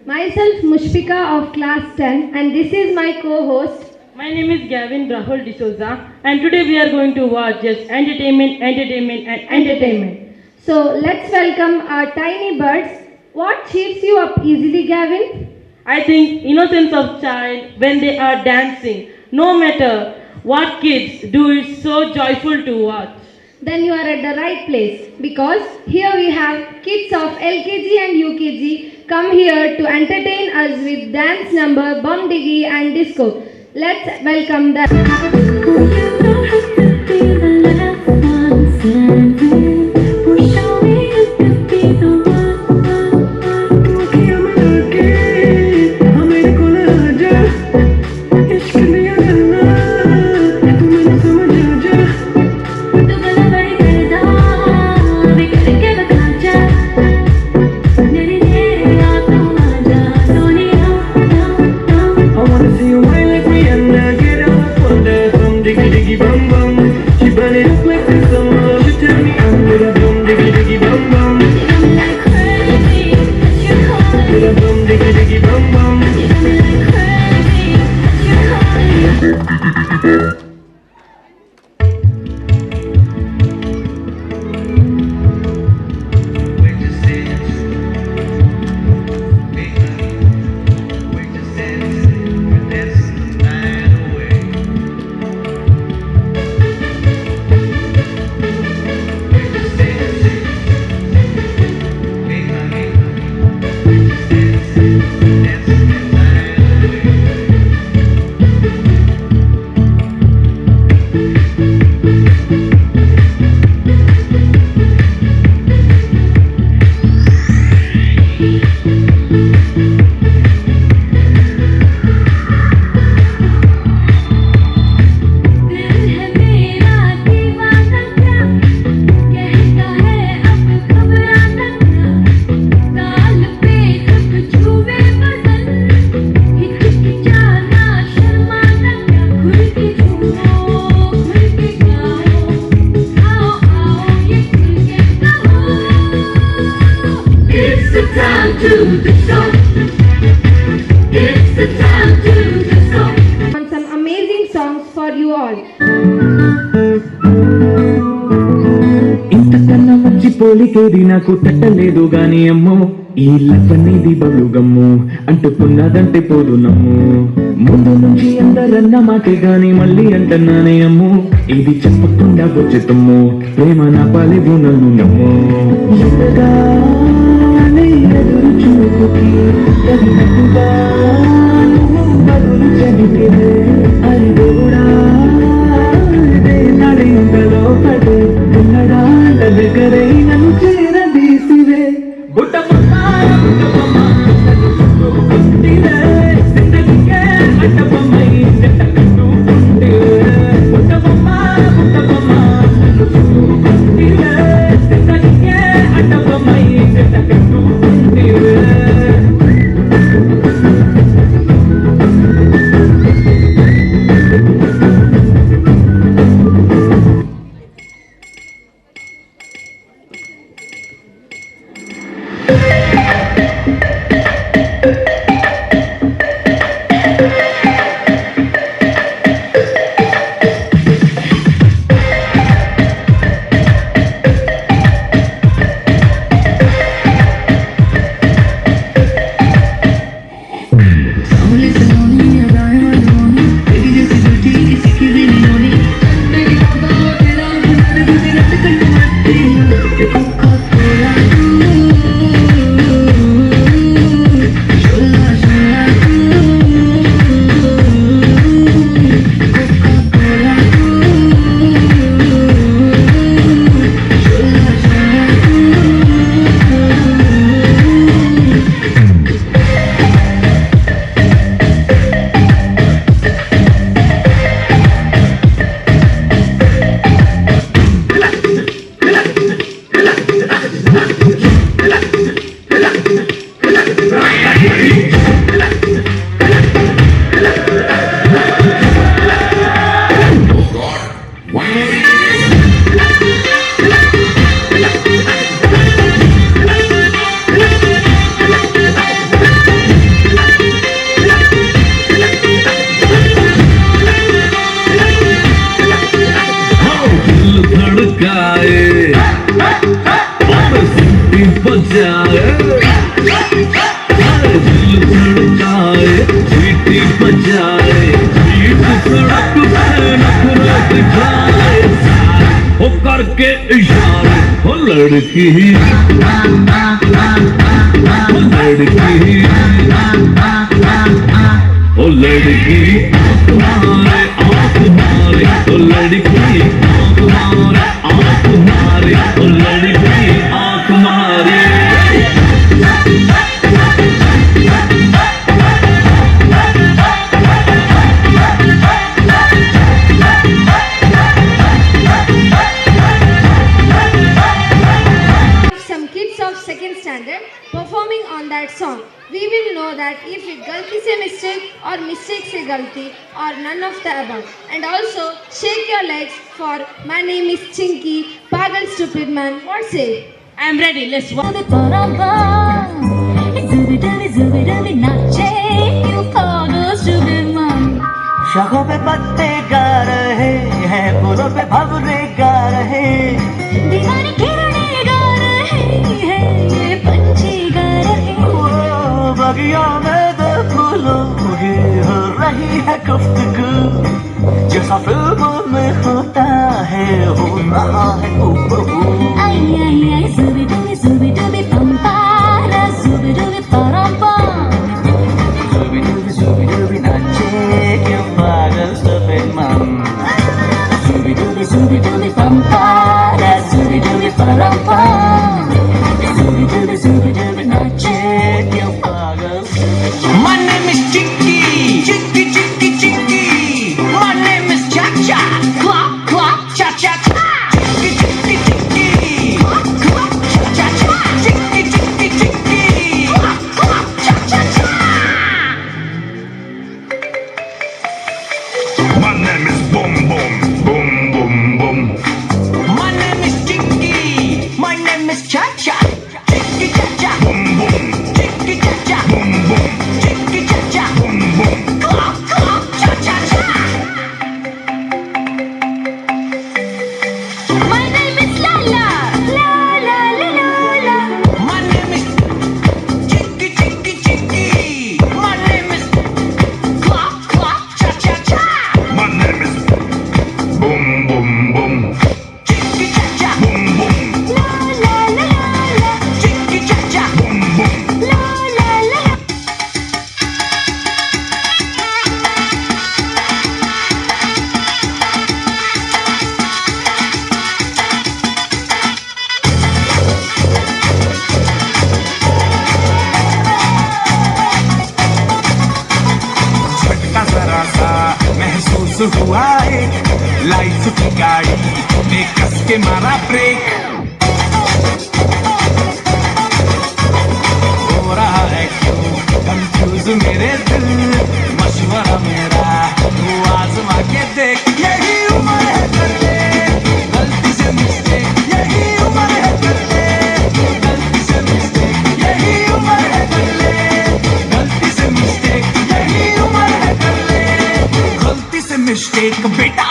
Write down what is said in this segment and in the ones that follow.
Myself Mushfika of class 10 and this is my co-host. My name is Gavin Rahul D'Souza and today we are going to watch just entertainment. So let's welcome our tiny birds. What cheers you up easily, Gavin? I think innocence of child when they are dancing. No matter what kids do, it's so joyful to watch. Then you are at the right place because here we have kids of LKG and UKG come here to entertain us with dance number, bum diggy and disco. Let's welcome them. On some amazing songs for you all. ఇంతకన్నా మంచి పోలికేది నాకు తట్టలేదు గాని అమ్మో ఈ లవ్వనేది బబ్లు గమ్ము అంటుకున్నదంటే పోదు నమ్ము ముందు నుంచి అందరన్న మాటే గాని మళ్ళీ అంటున్నానే అమ్ము ఇది చెప్పకుండా వచ్చే తుమ్ము ప్రేమ నా పాలేవు నన్ను నమ్ము ఎదురు చూపుకి తగినట్టుగా బదులు చెబితే అది దేవుడా నడింగలో పడే ఉన్నడాంట దగ్గరై నన్ను చేరదీసివే బుట్టబొమ్మ జిందగీకే అడ్డబొమ్మై జంట కట్టుకుంటే బుట్టబొమ్మ నన్ను చుట్టుకుంటే కట్టుకుంటివే करके इशारे हो लड़की ओ लड़की तुम्हारे आँख मारे ओ लड़की तुम्हारे आँख मारे ओ लड़की आँख मारे Second standard performing on that song. We will know that if it galti se mistake or mistake se galti or none of the above. And also shake your legs for My Name is Chinky, Pagal Stupid Man. What say? I am ready. Let's walk. शखों पे पत्ते गा रहे हैं फूलों पे भंवरे गा रहे दीवाने किरणें गा रहे हैं ये पंछी गा रहे ओ बगिया में दो फूलों की हो रही है गुफ्तगू जैसा फिल्मों में होता है हो रहा है हूबहू आई आई आई सुबी डूबी पंपारा सुबी डूबी परम्पा सुबी डूबी नाचे क्यों पागल सफेद मन सुबी डूबी पंपारा सुबी डूबी परम्पा सुबी डूबी नाचे क्यों पागल My name is Chinky, Chinky, Chinky, Chinky. My name is Cha Cha, Clock, Clock, Cha Cha Cha. Chinky, Chinky, Chinky, Clock, Clock, Cha Cha Cha. Chinky, Chinky, Chinky, Clock, Clock, Cha Cha Cha. My name is Boom Boom, Boom Boom Boom. My name is Chinky, my name is Cha Cha. Chinky, Cha Cha. Boom Boom, Chinky, Cha Cha. Boom Boom, Chinky, Cha Cha. Boom Boom. Clock, Clock, Cha Cha Cha. My name is Lala, La La La La La. My name is Chinky, Chinky, Chinky. My name is Clock, Clock, Cha Cha Cha. My name is Boom Boom Boom. Chinky, Cha Cha. Boom Boom, La La La La La. Chinky, Cha Cha. Boom Boom. La La La La. झटका जरा सा महसूस हुआ एक life की गाड़ी में कस के मारा ब्रेक मिस्टेक बेटा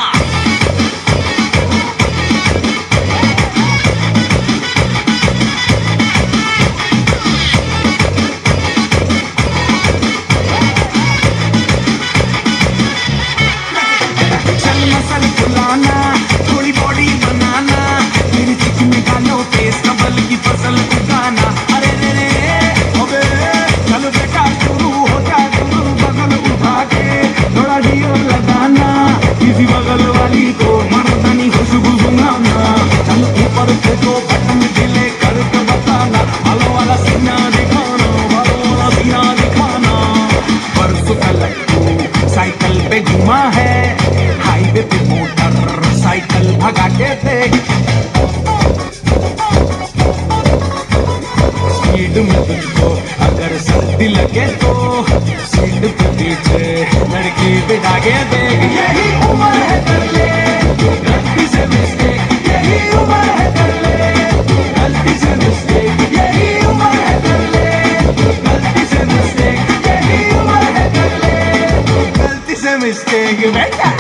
चल मसल फुलाना थोड़ी बॉडी बनाना मेरी चिकन निकालो पेस्ट कबल की फसल उगाना अरे रे रे अबे चलो बेटा शुरू हो जा शुरू बगल उठा के थोड़ा डियो लगाना किसी बगल वाली को मर्दानी खुशबू सुनाना चलो ऊपर फेंको बटन दिले करके बताना वालों वाला सीना दिखाना वालों वाला सीना दिखाना परसों का लट्टू साइकिल पे घुमा है हाईवे पे मोटर साइकिल भगा के देख स्पीड में तुझको अगर सर्दी लगे तो सीट पे पीछे लड़की बिठा के देख यही उम्र है कर ले गलती से मिस्टेक यही उम्र है कर ले गलती से मिस्टेक यही उम्र है कर ले गलती से मिस्टेक यही उम्र है कर ले गलती से मिस्टेक बेटा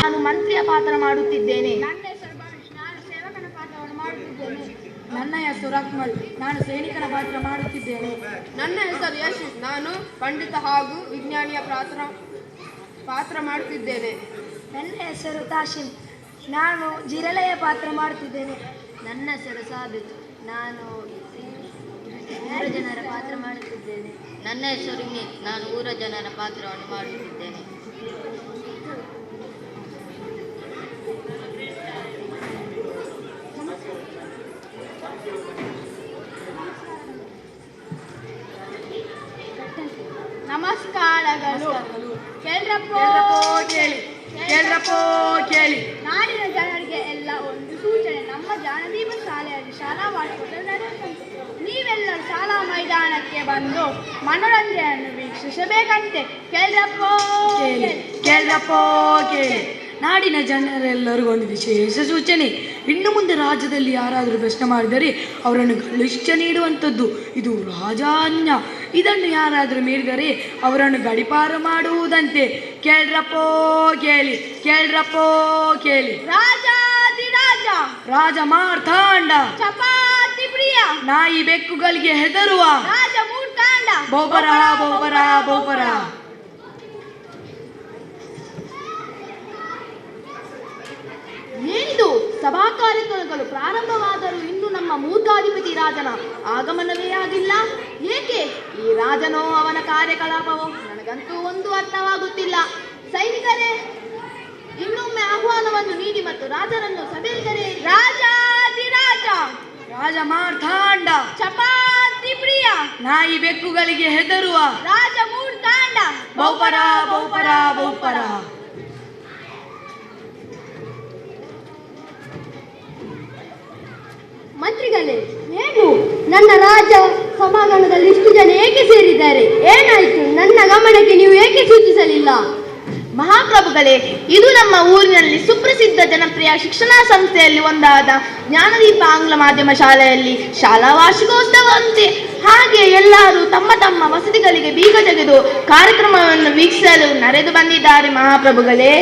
ನಾನು ಮಂತ್ರಿಯ ಪಾತ್ರ ಮಾಡುತ್ತಿದ್ದೇನೆ. ನನ್ನ ಹೆಸರು ಭವಿಷ್, ನಾನು ಸೇವಕನ ಪಾತ್ರವನ್ನು ಮಾಡುತ್ತಿದ್ದೇನೆ. ನನ್ನ ಹೆಸರು ರಕ್ಮಲ್, ನಾನು ಸೈನಿಕನ ಪಾತ್ರ ಮಾಡುತ್ತಿದ್ದೇನೆ. ನನ್ನ ಹೆಸರು ಯಶ್, ನಾನು ಪಂಡಿತ ಹಾಗೂ ವಿಜ್ಞಾನಿಯ ಪಾತ್ರ ಮಾಡುತ್ತಿದ್ದೇನೆ. ನನ್ನ ಹೆಸರು ತಾಶಿಮ್, ನಾನು ಜಿರಳೆಯ ಪಾತ್ರ ಮಾಡುತ್ತಿದ್ದೇನೆ. ನನ್ನ ಹೆಸರು ಸಾಬಿತ್, ನಾನು ಊರ ಜನರ ಪಾತ್ರ ಮಾಡುತ್ತಿದ್ದೇನೆ. ನನ್ನ ಹೆಸರು ಮಿತ್, ನಾನು ಊರ ಜನರ ಪಾತ್ರವನ್ನು ಮಾಡುತ್ತಿದ್ದೇನೆ. ನಮಸ್ಕಾರಗಳು. ಕೇಳಿ ನಾಡಿನ ಜನರಿಗೆ ಎಲ್ಲ ಒಂದು ಸೂಚನೆ. ನಮ್ಮ ಜಾನದೀಪ ಶಾಲೆಯಲ್ಲಿ ಶಾಲಾ ವಾರ್ಷಿಕೋತ್ಸವ ನಡೆಯುತ್ತದೆ. ನೀವೆಲ್ಲರೂ ಶಾಲಾ ಮೈದಾನಕ್ಕೆ ಬಂದು ಮನೋರಂಜನೆಯನ್ನು ವೀಕ್ಷಿಸಬೇಕಂತೆ. ಕೇಳಿ ನಾಡಿನ ಜನರೆಲ್ಲರಿಗೂ ಒಂದು ವಿಶೇಷ ಸೂಚನೆ. ಇನ್ನು ಮುಂದೆ ರಾಜ್ಯದಲ್ಲಿ ಯಾರಾದರೂ ಪ್ರಶ್ನೆ ಮಾಡಿದರೆ ಅವರನ್ನು ಗಲಿಷ್ಠ ನೀಡುವಂಥದ್ದು. ಇದು ರಾಜಾಜ್ಞ. ಇದನ್ನು ಯಾರಾದರೂ ಮೀರಿದರೆ ಅವರನ್ನು ಗಡಿಪಾರು ಮಾಡುವುದಂತೆ. ಕೇಳಿ ರಾಜಾದಿರಾಜ, ರಾಜ ಮಾರ್ತಾಂಡ, ಚಪಾತಿ ಪ್ರಿಯ, ನಾಯಿ ಬೆಕ್ಕುಗಳಿಗೆ ಹೆದರುವ ರಾಜ ಮೂರ್ತಾಂಡ, ಬಹುಪರ. ಏನಿದು ಸಭಾ ಕಾರ್ಯಕ್ರಮಗಳು ಪ್ರಾರಂಭವಾದರೂ ಇನ್ನು ನಮ್ಮ ಮೂರ್ಖಾಧಿಪತಿ ರಾಜನ ಆಗಮನವೇ ಆಗಿಲ್ಲ. ಏಕೆ? ಈ ರಾಜನೋ ಅವನ ಕಾರ್ಯಕಲಾಪವೋ ನನಗಂತೂ ಒಂದು ಅರ್ಥವಾಗುತ್ತಿಲ್ಲ. ಸೈನಿಕರೇ, ಇನ್ನೊಮ್ಮೆ ಆಹ್ವಾನವನ್ನು ನೀಡಿ ಮತ್ತು ರಾಜನನ್ನು ಸಭೆಗೆ ಕರೆಯಿರಿ. ರಾಜಾದಿರಾಜ, ರಾಜ ಮಾರ್ತಾಂಡ, ಚಪಾತಿ ಪ್ರಿಯ, ನಾಯಿ ಬೆಕ್ಕುಗಳಿಗೆ ಹೆದರುವ ರಾಜ ಮೂರ್ತಾಂಡ, ಬಹುಪರ. ಮಂತ್ರಿಗಳೇ, ಏನು ನನ್ನ ರಾಜ ಸಮಾಗಮದಲ್ಲಿ ಇಷ್ಟು ಜನ ಏಕೆ ಸೇರಿದ್ದಾರೆ? ಏನಾಯಿತು? ನನ್ನ ಗಮನಕ್ಕೆ ನೀವು ಏಕೆ ಸೂಚಿಸಲಿಲ್ಲ? ಮಹಾಪ್ರಭುಗಳೇ, ಇದು ನಮ್ಮ ಊರಿನಲ್ಲಿ ಸುಪ್ರಸಿದ್ಧ ಜನಪ್ರಿಯ ಶಿಕ್ಷಣ ಸಂಸ್ಥೆಯಲ್ಲಿ ಒಂದಾದ ಜ್ಞಾನದೀಪ ಆಂಗ್ಲ ಮಾಧ್ಯಮ ಶಾಲೆಯಲ್ಲಿ ಶಾಲಾ ವಾರ್ಷಿಕೋತ್ಸವವಂತೆ. ಹಾಗೆ ಎಲ್ಲರೂ ತಮ್ಮ ತಮ್ಮ ವಸತಿಗಳಿಗೆ ಬೀಗ ತೆಗೆದು ಕಾರ್ಯಕ್ರಮವನ್ನು ವೀಕ್ಷಿಸಲು ನೆರೆದು ಬಂದಿದ್ದಾರೆ ಮಹಾಪ್ರಭುಗಳೇ.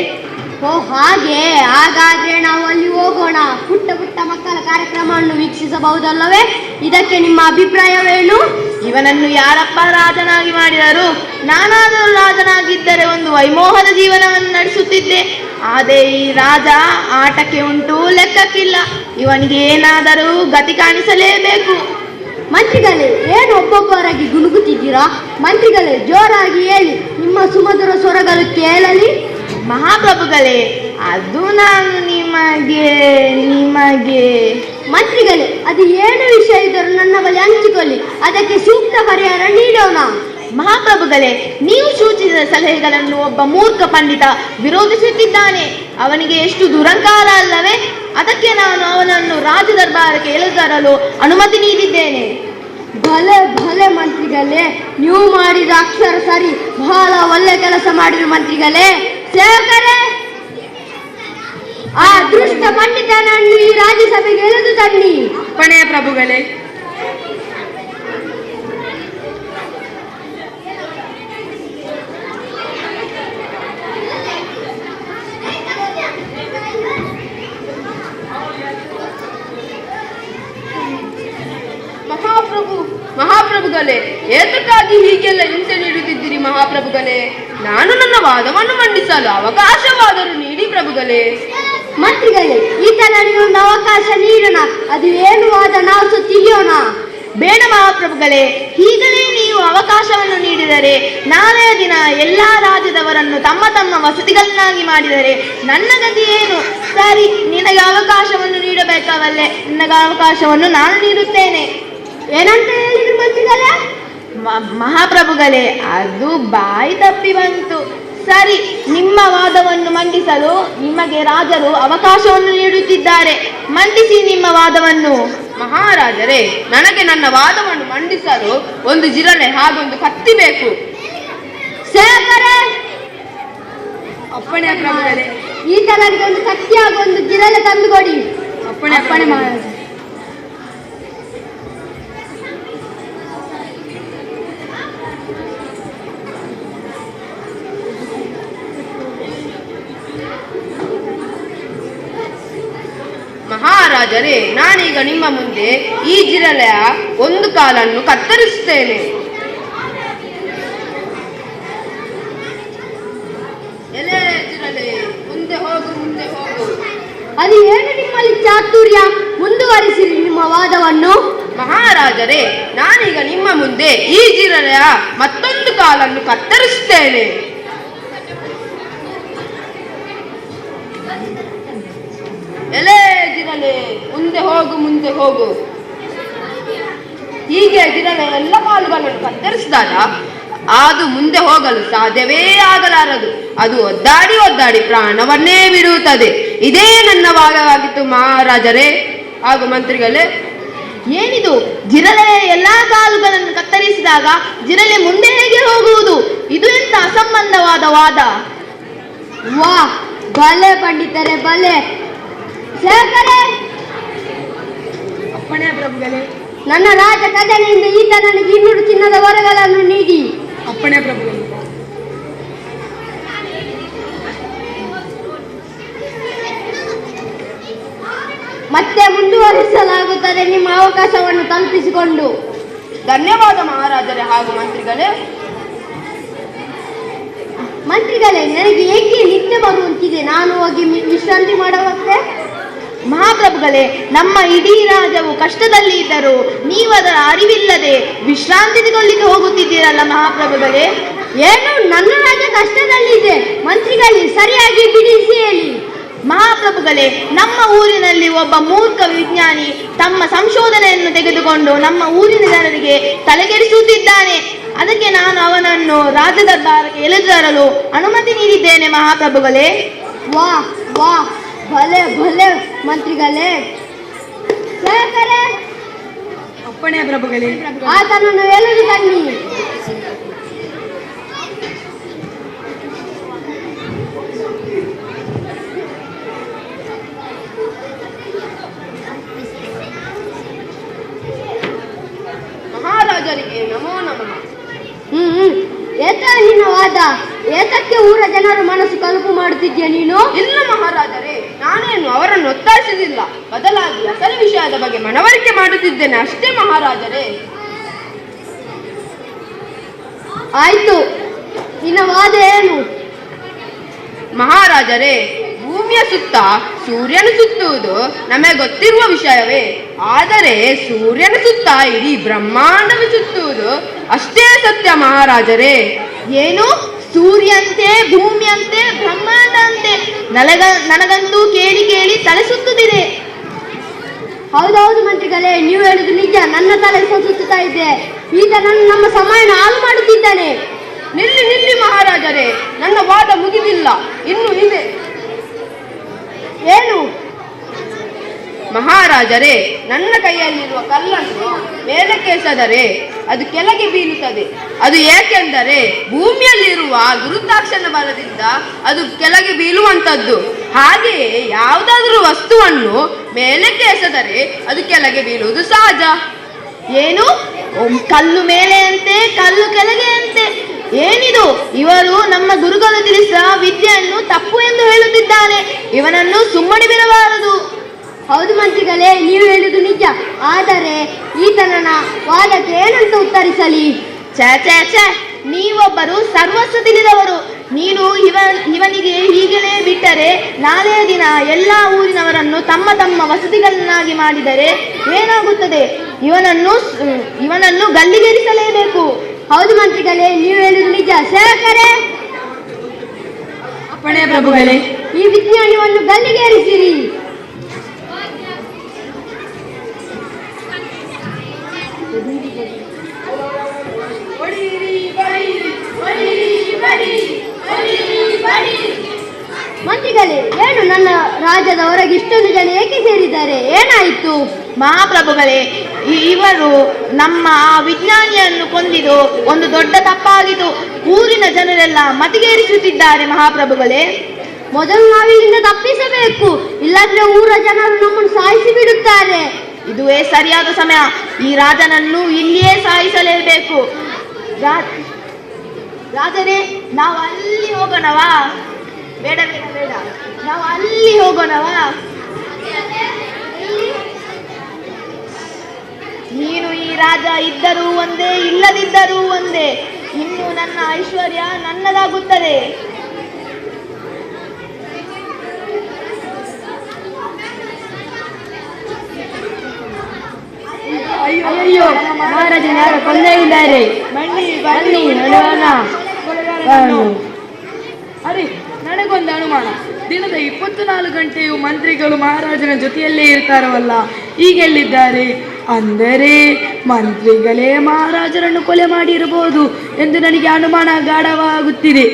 ಓ ಹಾಗೆ, ಹಾಗಾದ್ರೆ ನಾವು ಅಲ್ಲಿ ಹೋಗೋಣ. ಪುಟ್ಟ ಪುಟ್ಟ ಮಕ್ಕಳ ಕಾರ್ಯಕ್ರಮವನ್ನು ವೀಕ್ಷಿಸಬಹುದಲ್ಲವೇ? ಇದಕ್ಕೆ ನಿಮ್ಮ ಅಭಿಪ್ರಾಯವೇನು? ಇವನನ್ನು ಯಾರಪ್ಪ ರಾಜನಾಗಿ ಮಾಡಿದರು? ನಾನಾದರೂ ರಾಜನಾಗಿದ್ದರೆ ಒಂದು ವೈಮೋಹದ ಜೀವನವನ್ನು ನಡೆಸುತ್ತಿದ್ದೆ. ಆದರೆ ಈ ರಾಜ ಆಟಕ್ಕೆ ಉಂಟು ಲೆಕ್ಕಕ್ಕಿಲ್ಲ. ಇವನಿಗೆ ಏನಾದರೂ ಗತಿ ಕಾಣಿಸಲೇಬೇಕು. ಮಂತ್ರಿಗಳೇ, ಏನು ಒಬ್ಬೊಬ್ಬರಾಗಿ ಗುನುಗುತ್ತಿದ್ದೀರಾ? ಮಂತ್ರಿಗಳೇ, ಜೋರಾಗಿ ಹೇಳಿ, ನಿಮ್ಮ ಸುಮಧುರ ಸ್ವರಗಳು ಕೇಳಲಿ. ಮಹಾಪ್ರಭುಗಳೇ, ಅದು ನಾನು ನಿಮಗೆ ಮಂತ್ರಿಗಳೇ, ಅದು ಏನು ವಿಷಯ ಇದ್ದರೂ ನನ್ನ ಬಳಿ ಹಂಚಿಕೊಳ್ಳಿ, ಅದಕ್ಕೆ ಸೂಕ್ತ ಪರಿಹಾರ ನೀಡೋಣ. ಮಹಾಪ್ರಭುಗಳೇ, ನೀವು ಸೂಚಿಸಿದ ಸಲಹೆಗಳನ್ನು ಒಬ್ಬ ಮೂರ್ಖ ಪಂಡಿತ ವಿರೋಧಿಸುತ್ತಿದ್ದಾನೆ. ಅವನಿಗೆ ಎಷ್ಟು ದುರಂಕಾರ ಅಲ್ಲವೇ? ಅದಕ್ಕೆ ನಾನು ಅವನನ್ನು ರಾಜ ದರ್ಬಾರಕ್ಕೆ ಎಳೆತರಲು ಅನುಮತಿ ನೀಡಿದ್ದೇನೆ. ಭಲೆ ಭಲೆ ಮಂತ್ರಿಗಳೇ, ನೀವು ಮಾಡಿದ ಅಕ್ಷರ ಸರಿ, ಬಹಳ ಒಳ್ಳೆ ಕೆಲಸ ಮಾಡಿದ ಮಂತ್ರಿಗಳೇ. ಸೇವಕರೇ, ಆ ದುಷ್ಟ ಪಂಡಿತನನ್ನು ಈ ರಾಜ್ಯಸಭೆಗೆ ಎಳೆದು ತನ್ನಿ. ಅಪ್ಪಣೆಯ ಪ್ರಭುಗಳೇ. ಮಹಾಪ್ರಭುಗಳೇ, ಏತಕ್ಕಾಗಿ ಹೀಗೆಲ್ಲ ಹಿಂಸೆ ನೀಡುತ್ತಿದ್ದೀರಿ ಮಹಾಪ್ರಭುಗಳೇ? ನಾನು ನನ್ನ ವಾದವನ್ನು ಮಂಡಿಸಲು ಅವಕಾಶವಾದರೂ ನೀಡಿ ಪ್ರಭುಗಳೇ. ಮಂತ್ರಿಗಳೇ, ಈತನಿಗೆ ಒಂದು ಅವಕಾಶ ನೀಡೋಣ, ಅದು ಏನು ವಾದ ನಾವು ತಿಳಿಯೋಣ. ಬೇಡ ಮಹಾಪ್ರಭುಗಳೇ, ಈಗಲೇ ನೀವು ಅವಕಾಶವನ್ನು ನೀಡಿದರೆ ನಾಳೆಯ ದಿನ ಎಲ್ಲಾ ರಾಜ್ಯದವರನ್ನು ತಮ್ಮ ತಮ್ಮ ವಸತಿಗಳನ್ನಾಗಿ ಮಾಡಿದರೆ ನನ್ನ ಗತಿ ಏನು? ಸರಿ, ನಿನಗೆ ಅವಕಾಶವನ್ನು ನೀಡಬೇಕಾವಲ್ಲೇ, ನಿನಗೆ ಅವಕಾಶವನ್ನು ನಾನು ನೀಡುತ್ತೇನೆ. ಏನಂತ ಹೇಳಿದ್ರು ಮಂತ್ರಿಗಳೇ? ಮಹಾಪ್ರಭುಗಳೇ, ಅದು ಬಾಯಿ ತಪ್ಪಿ ಬಂತು. ಸರಿ, ನಿಮ್ಮ ವಾದವನ್ನು ಮಂಡಿಸಲು ನಿಮಗೆ ರಾಜರು ಅವಕಾಶವನ್ನು ನೀಡುತ್ತಿದ್ದಾರೆ. ಮಂಡಿಸಿ ನಿಮ್ಮ ವಾದವನ್ನು. ಮಹಾರಾಜರೇ, ನನಗೆ ನನ್ನ ವಾದವನ್ನು ಮಂಡಿಸಲು ಒಂದು ಜಿರಳೆ ಹಾಗೊಂದು ಕತ್ತಿ ಬೇಕು. ಸೇವಕರೇ, ಅಪ್ಪಣೆಯ ಪ್ರಭುಗಳೇ. ಈತನಿಗೆ ಒಂದು ಕತ್ತಿ ಹಾಗೂ ಒಂದು ಜಿರಳೆ ತಂದುಕೊಡಿ. ಅಪ್ಪಣೆ ಮಹಾರಾಜ. ಮಹಾರಾಜರೇ, ನಾನೀಗ ನಿಮ್ಮ ಮುಂದೆ ಈ ಜಿರಳೆಯ ಒಂದು ಕಾಲನ್ನು ಕತ್ತರಿಸುತ್ತೇನೆ. ಎಲೆ ಜಿರಳೆ, ಮುಂದೆ ಹೋಗು, ಮುಂದೆ ಹೋಗು. ಅದು ಏನು ನಿಮ್ಮಲ್ಲಿ ಚಾತುರ್ಯ? ಮುಂದುವರಿಸಿರಿ ನಿಮ್ಮ ವಾದವನ್ನು. ಮಹಾರಾಜರೇ, ನಾನೀಗ ನಿಮ್ಮ ಮುಂದೆ ಈ ಜಿರಳೆಯ ಮತ್ತೊಂದು ಕಾಲನ್ನು ಕತ್ತರಿಸುತ್ತೇನೆ. ಎಲೆ ಜಿರಳೆ, ಮುಂದೆ ಹೋಗು, ಮುಂದೆ ಹೋಗು. ಹೀಗೆ ಜಿರಳೆ ಎಲ್ಲ ಕಾಲುಗಳನ್ನು ಕತ್ತರಿಸಿದಾಗ ಅದು ಮುಂದೆ ಹೋಗಲು ಸಾಧ್ಯವೇ ಆಗಲಾರದು. ಅದು ಒದ್ದಾಡಿ ಒದ್ದಾಡಿ ಪ್ರಾಣವನ್ನೇ ಬಿಡುತ್ತದೆ. ಇದೇ ನನ್ನ ವಾದವಾಗಿತ್ತು ಮಹಾರಾಜರೇ ಹಾಗೂ ಮಂತ್ರಿಗಳೇ. ಏನಿದು? ಜಿರಳೆಯ ಎಲ್ಲಾ ಕಾಲುಗಳನ್ನು ಕತ್ತರಿಸಿದಾಗ ಜಿರಳೆ ಮುಂದೆ ಹೇಗೆ ಹೋಗುವುದು? ಇದು ಎಂತ ಅಸಂಬಂಧವಾದ ವಾದ? ವಾ, ಬಲೆ ಪಂಡಿತರೆ, ಬಲೆ. ಸೇವಕರೇ, ಅಪ್ಪಣೆಯ ಪ್ರಭುಗಳೇ. ನನ್ನ ರಾಜ ಖಜಾನೆಯಿಂದ ಈತನಿಗೆ 200 ಚಿನ್ನದ ವರಗಳನ್ನು ನೀಡಿ. ಅಪ್ಪಣೆಯ ಪ್ರಭುಗಳೇ. ಮತ್ತೆ ಮುಂದುವರಿಸಲಾಗುತ್ತದೆ ನಿಮ್ಮ ಅವಕಾಶವನ್ನು ತಲುಪಿಸಿಕೊಂಡು. ಧನ್ಯವಾದ ಮಹಾರಾಜರೇ ಹಾಗೂ ಮಂತ್ರಿಗಳೇ. ಮಂತ್ರಿಗಳೇ, ನನಗೆ ಏಕೆ ನಿದ್ದೆ ಬರುವಂತಿದೆ, ನಾನು ಹೋಗಿ ವಿಶ್ರಾಂತಿ ಮಾಡುವಂತೆ. ಮಹಾಪ್ರಭುಗಳೇ, ನಮ್ಮ ಇಡೀ ರಾಜ್ಯವು ಕಷ್ಟದಲ್ಲಿ ಇದ್ದರೂ ನೀವದರ ಅರಿವಿಲ್ಲದೆ ವಿಶ್ರಾಂತಿ ತಗೊಳ್ಳಿಕ್ಕೆ ಹೋಗುತ್ತಿದ್ದೀರಲ್ಲ ಮಹಾಪ್ರಭುಗಳೇ. ಏನು, ನನ್ನ ರಾಜ್ಯ ಕಷ್ಟದಲ್ಲಿದೆ? ಮಂತ್ರಿಗಳೇ, ಸರಿಯಾಗಿ ಬಿಡಿಸಿ ಹೇಳಿ. ಮಹಾಪ್ರಭುಗಳೇ, ನಮ್ಮ ಊರಿನಲ್ಲಿ ಒಬ್ಬ ಮೂರ್ಖ ವಿಜ್ಞಾನಿ ತಮ್ಮ ಸಂಶೋಧನೆಯನ್ನು ತೆಗೆದುಕೊಂಡು ನಮ್ಮ ಊರಿನ ಜನರಿಗೆ ತಲೆಕೆಡಿಸುತ್ತಿದ್ದಾನೆ. ಅದಕ್ಕೆ ನಾನು ಅವನನ್ನು ರಾಜ ದರ್ಬಾರಕ್ಕೆ ಎಳೆದು ತರಲು ಅನುಮತಿ ನೀಡಿದ್ದೇನೆ ಮಹಾಪ್ರಭುಗಳೇ. ವಾ ವಾ, ಭಲೆ ಭಲೆ ಮಂತ್ರಿಗಳೇ. ಸೇವಕರೇ, ಅಪ್ಪಣೆಯ ಪ್ರಭುಗಳೇ. ಆತನನ್ನು ಎಳೆದು ತನ್ನಿ. ಮಹಾರಾಜರಿಗೆ ನಮೋ ನಮಃ. ಏತ ನಿನ್ನ ವಾದ? ಏತಕ್ಕೆ ಊರ ಜನರ ಮನಸ್ಸು ಕಲುಪು ಮಾಡುತ್ತಿದ್ಯಾ ನೀನು? ಇಲ್ಲ ಮಹಾರಾಜರೇ, ನಾನೇನು ಅವರನ್ನು ಒತ್ತಾಯಿಸುವುದಿಲ್ಲ, ಬದಲಾಗಿ ಅಸಲು ವಿಷಯದ ಬಗ್ಗೆ ಮನವರಿಕೆ ಮಾಡುತ್ತಿದ್ದೇನೆ ಅಷ್ಟೇ ಮಹಾರಾಜರೇ. ಆಯ್ತು, ನಿನ್ನ ವಾದ ಏನು? ಮಹಾರಾಜರೇ, ಭೂಮಿಯ ಸುತ್ತ ಸೂರ್ಯನು ಸುತ್ತುವುದು ನಮಗೆ ಗೊತ್ತಿರುವ ವಿಷಯವೇ. ಆದರೆ ಸೂರ್ಯನ ಸುತ್ತ ಇಡೀ ಬ್ರಹ್ಮಾಂಡವು ಸುತ್ತುವುದು ಅಷ್ಟೇ ಸತ್ಯ ಮಹಾರಾಜರೇ. ಏನು? ಸೂರ್ಯಂತೆ, ಭೂಮಿಯಂತೆ, ಬ್ರಹ್ಮಾಂಡ ಅಂತೆ? ನನಗಂತೂ ಕೇಳಿ ಕೇಳಿ ತಲೆ ಸುತ್ತುತ್ತಿದೆ. ಹೌದೌದು ಮಂತ್ರಿಗಳೇ, ನೀವು ಹೇಳುದು ನಿಜ. ನನ್ನ ತಲೆ ಸುತ್ತಾ ಇದೆ. ಈತ ನಮ್ಮ ಸಮಯನ ಹಾಳು ಮಾಡುತ್ತಿದ್ದಾನೆ. ನಿಲ್ಲಿ ನಿಲ್ಲಿ ಮಹಾರಾಜರೇ, ನನ್ನ ವಾದ ಮುಗಿದಿಲ್ಲ, ಇನ್ನು ಇದೆ. ಏನು ಮಹಾರಾಜರೇ, ನನ್ನ ಕೈಯಲ್ಲಿರುವ ಕಲ್ಲನ್ನು ಮೇಲಕ್ಕೆ ಎಸೆದರೆ ಅದು ಕೆಳಗೆ ಬೀಳುತ್ತದೆ. ಅದು ಏಕೆಂದರೆ ಭೂಮಿಯಲ್ಲಿರುವ ಗುರುತ್ವಾಕರ್ಷಣ ಬಲದಿಂದ ಅದು ಕೆಳಗೆ ಬೀಳುವಂಥದ್ದು. ಹಾಗೆಯೇ ಯಾವುದಾದ್ರೂ ವಸ್ತುವನ್ನು ಮೇಲಕ್ಕೆ ಎಸೆದರೆ ಅದು ಕೆಳಗೆ ಬೀಳುವುದು ಸಹಜ. ಏನು? ಕಲ್ಲು ಮೇಲೆ ಅಂತೆ, ಕಲ್ಲು ಕೆಳಗೆ ಅಂತೆ. ಏನಿದು? ಇವರು ನಮ್ಮ ಗುರುಗಳು ತಿಳಿಸಿದ ವಿದ್ಯೆಯನ್ನು ತಪ್ಪು ಎಂದು ಹೇಳುತ್ತಿದ್ದಾನೆ. ಇವನನ್ನು ಸುಮ್ಮನೆ ಬಿಡಬಾರದು. ಹೌದು ಮಂತ್ರಿಗಳೇ, ನೀವು ಹೇಳುದು ನಿಜ. ಆದರೆ ಈತನ ವಾದಕ್ಕೆ ಏನಂತ ಉತ್ತರಿಸಲಿ? ಛೇ ಛೇ ಛೇ, ನೀವೊಬ್ಬರು ಸರ್ವಸ್ವ ತಿಳಿದವರು. ನೀನು ಇವನಿಗೆ ಹೀಗಲೇ ಬಿಟ್ಟರೆ ನಾಳೆ ದಿನ ಎಲ್ಲ ಊರಿನವರನ್ನು ತಮ್ಮ ತಮ್ಮ ವಸತಿಗಳನ್ನಾಗಿ ಮಾಡಿದರೆ ಏನಾಗುತ್ತದೆ? ಇವನನ್ನು ಗಲ್ಲಿಗೇರಿಸಲೇಬೇಕು. ಹೌದು ಮಂತ್ರಿಗಳೇ, ನೀವು ಹೇಳುದು ನಿಜ. ಸೇವಕರೇ, ಅಪ್ಪಣೆ ಪ್ರಭುಗಳೇ. ಈ ವಿಜ್ಞಾನಿಯನ್ನು ಗಲ್ಲಿಗೇರಿಸಿರಿ. ಮಂತ್ರಿಗಳೇ, ಏನು ನನ್ನ ರಾಜ್ಯದ ಹೊರಗೆ ಇಷ್ಟೊಂದು ಜನ ಏಕೆ ಸೇರಿದ್ದಾರೆ? ಏನಾಯಿತು? ಮಹಾಪ್ರಭುಗಳೇ, ಇವರು ನಮ್ಮ ಆ ವಿಜ್ಞಾನಿಯನ್ನು ಕೊಂದಿದ್ದು ಒಂದು ದೊಡ್ಡ ತಪ್ಪಾಗಿತ್ತು. ಊರಿನ ಜನರೆಲ್ಲ ಮತಿಗೇರಿಸುತ್ತಿದ್ದಾರೆ ಮಹಾಪ್ರಭುಗಳೇ. ಮೊದಲು ನಾವಿಲ್ಲಿಂದ ತಪ್ಪಿಸಬೇಕು, ಇಲ್ಲಾಂದ್ರೆ ಊರ ಜನರು ನಮ್ಮನ್ನು ಸಾಯಿಸಿ ಬಿಡುತ್ತಾರೆ. ಇದುವೇ ಸರಿಯಾದ ಸಮಯ. ಈ ರಾಜನನ್ನು ಇಲ್ಲಿಯೇ ಸಾಯಿಸಲೇಬೇಕು. ರಾಜರೇ, ನಾವು ಅಲ್ಲಿ ಹೋಗೋಣವಾ? ಬೇಡ ಬೇಡ ಬೇಡ, ನಾವು ಅಲ್ಲಿ ಹೋಗೋಣವಾ? ನೀನು ಈ ರಾಜ ಇದ್ದರೂ ಒಂದೇ, ಇಲ್ಲದಿದ್ದರೂ ಒಂದೇ. ಇನ್ನು ನನ್ನ ಐಶ್ವರ್ಯ ನನ್ನದಾಗುತ್ತದೆ. ಅಯ್ಯೋ, ಮಹಾರಾಜನ ಯಾರು ಕೊಂದೇ ಇದ್ದಾರೆ. ಬನ್ನಿ ನೋಡೋಣ. ಅರೆ, ನನಗೊಂದು ಅನುಮಾನ. ದಿನದ 24 ಗಂಟೆಯು ಮಂತ್ರಿಗಳು ಮಹಾರಾಜನ ಜೊತೆಯಲ್ಲೇ ಇರ್ತಾರವಲ್ಲ, ಈಗೆಲ್ಲಿದ್ದಾರೆ? ಅಂದರೆ ಮಂತ್ರಿಗಳೇ ಮಹಾರಾಜರನ್ನು ಕೊಲೆ ಮಾಡಿರಬಹುದು ಎಂದು ನನಗೆ ಅನುಮಾನ ಗಾಢವಾಗುತ್ತಿದೆ.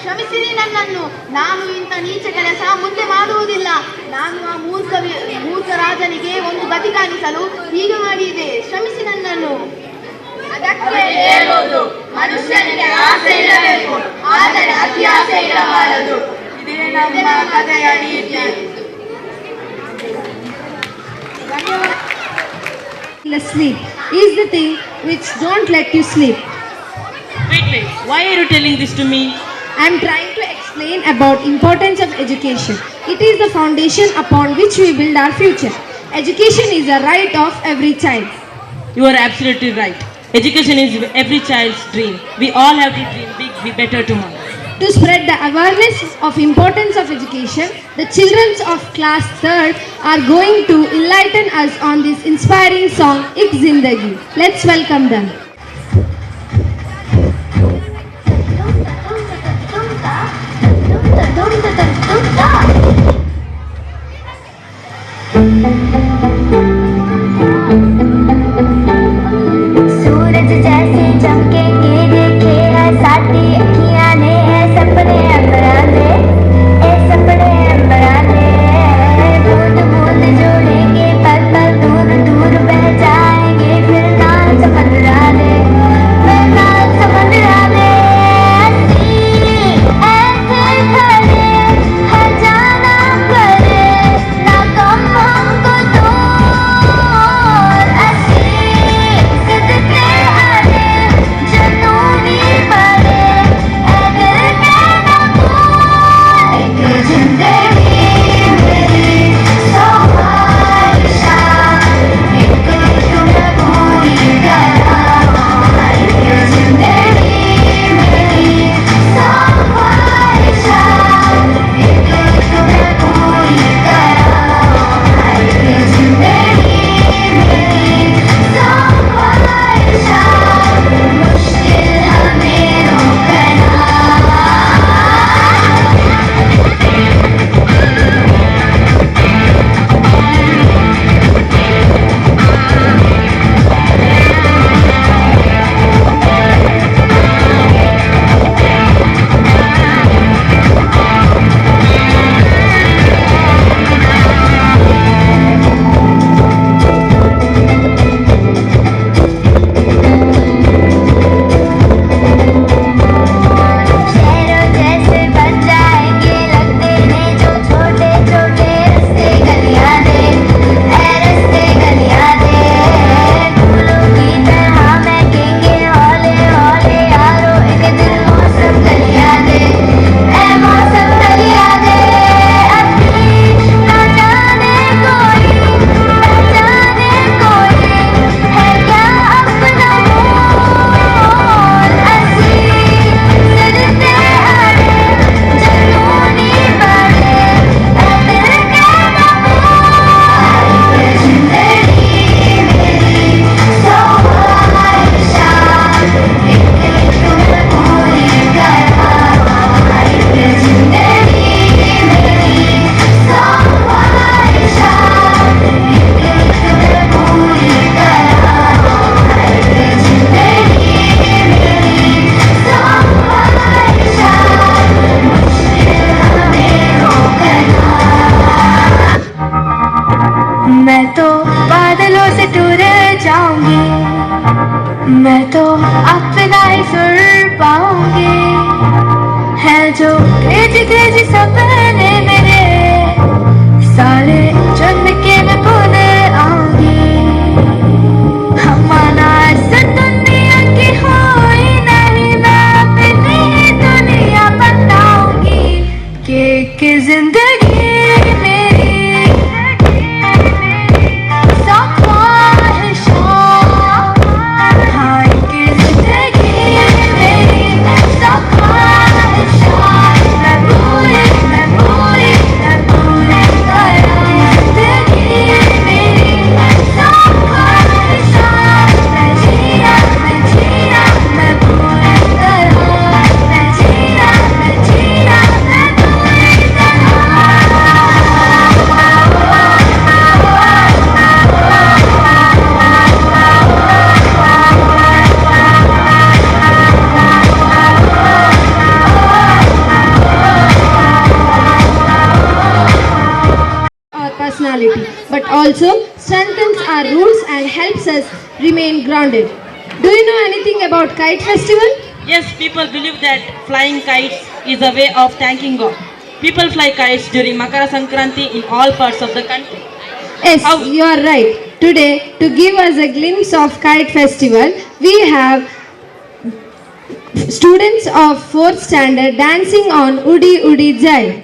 ಕ್ಷಮಿಸಿರಿ ನನ್ನನ್ನು. ನಾನು ಇಂಥ ನೀಚ ಕೆಲಸ ಮುಂದೆ ಮಾಡುವುದಿಲ್ಲ. ನಾನು ಆ ಮೂರ್ಖ ರಾಜನಿಗೆ ಒಂದು ಗತಿ ಕಾಣಿಸಲು ಹೀಗೆ ಮಾಡಿದೆ. ಕ್ಷಮಿಸಿ ನನ್ನನ್ನು. ಅದಕ್ಕೆ ಹೇಳೋದು, ಮನುಷ್ಯನಿಗೆ ಆಸೆ ಇರಬೇಕು, ಆದರೆ ಅತಿ ಆಸೆ ಇರಬಾರದು. ಇದೇ ನಮ್ಮ ಕಥೆಯ ನೀತಿ. Sleep is the thing which don't let you sleep. Wait, why are you telling this to me? I am trying to explain about importance of education. It is the foundation upon which we build our future. Education is a right of every child. You are absolutely right. Education is every child's dream. We all have to dream big, be better tomorrow. To spread the awareness of importance of education, the children of class 3rd are going to enlighten us on this inspiring song, Ek Zindagi. Let's welcome them. सूरज जैसे चमकेंगे देखे है साथी अखियां ने है सपने अंबराने ए सपने अंबराने बूंद बूंद जोड़ेंगे पल पल दूर दूर बह जाएंगे फिर ना समंदराने मैं ना समंदराने ऐसे खड़े है जाना मैं तो आप पे गाए सुर पाऊंगी, है जो क्रेजी क्रेजी सपने मेरे सारे चुन के मैं भूल आऊंगी। हमारा ऐसा दुनिया की होई नहीं, मैं अपनी दुनिया बताऊंगी कि जिंदगी but also strengthens our roots and helps us remain grounded. Do you know anything about Kite Festival? Yes, people believe that flying kites is a way of thanking God. People fly kites during Makara Sankranti in all parts of the country. Yes, you are right. Today, to give us a glimpse of Kite Festival, we have students of 4th standard dancing on Udi Udi Jai.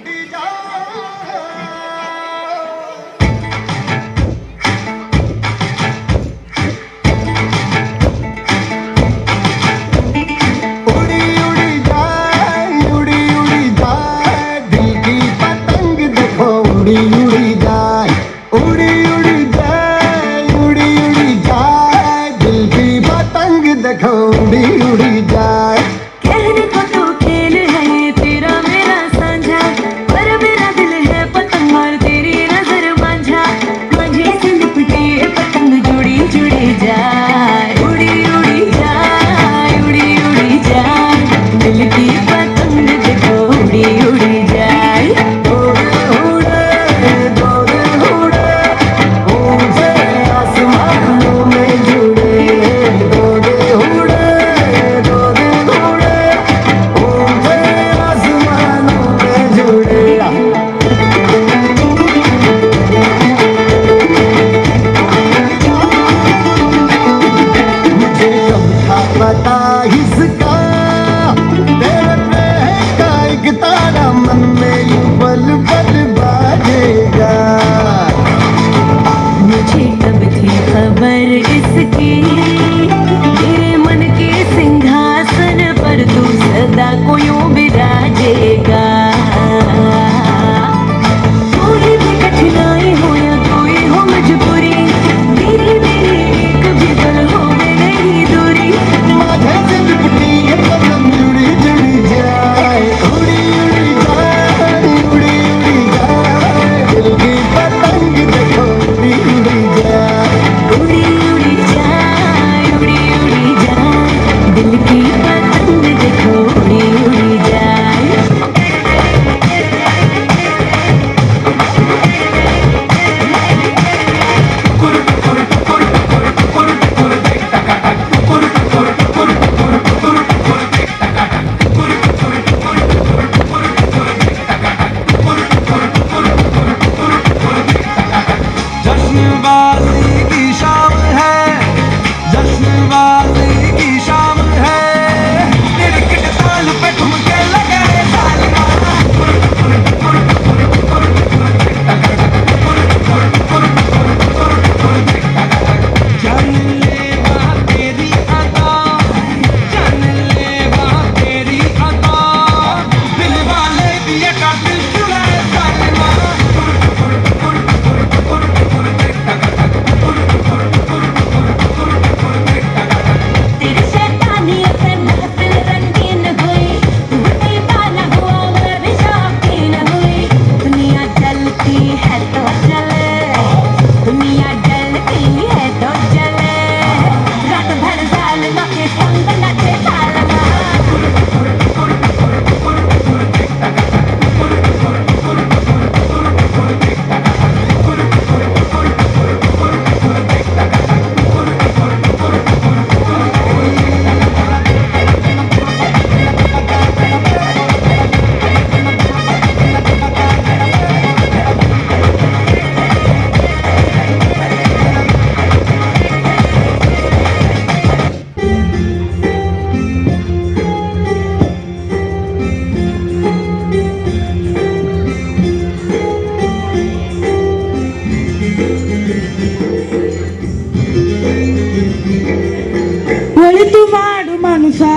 ಮನುಸ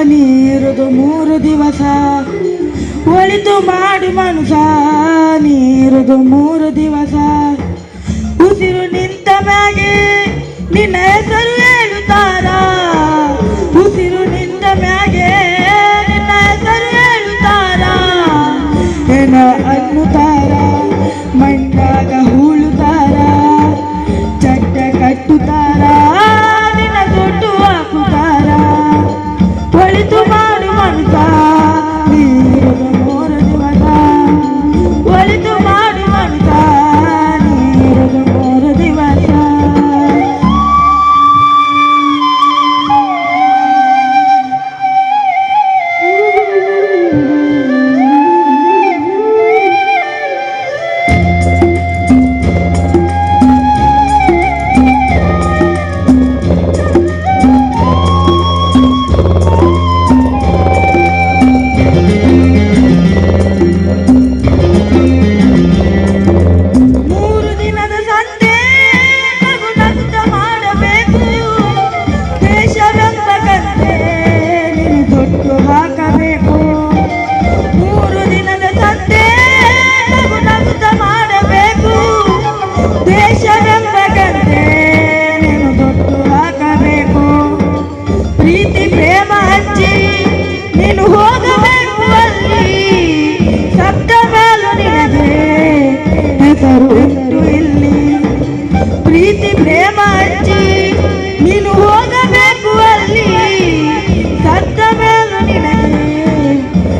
ನೀರುದು 3 ದಿವಸ ಒಳಿತು ಮಾಡು ಮನುಸ ನೀರುದು 3 ದಿವಸ ಉಸಿರು ನಿಂತ ಮ್ಯಾಗೆ ನಿನ್ನ ಹೆಸರು ಹೇಳುತ್ತಾರ ಉಸಿರು ನಿಂತ ಮ್ಯಾಗೆ ನಿನ್ನ ಹೆಸರು ಹೇಳುತ್ತಾರ ಏನ ಅನ್ನುತ್ತಾರ ಮಣ್ಣಾಗ ಹೂಳುತ್ತಾರ ಚಟ್ಟ ಕಟ್ಟುತ್ತಾರ ನಿನ್ನ ದುಡ್ಡು ಹಾಕುತ್ತಾರ ಒಳಿತು ಮಾಡು ಮನುಸ ನೀರುದು 3 ದಿವಸ ಒಳಿತು ಮಾಡು ಮನುಸ ನೀರುದು 3 ದಿವಸ ಪ್ರೀತಿ ಪ್ರೇಮ ಹಚ್ಚಿ ನೀನು ಹೋಗಬೇಕು ಅಲ್ಲಿ ಸತ್ತ ಮೇಲೂ ನಿನಗೆ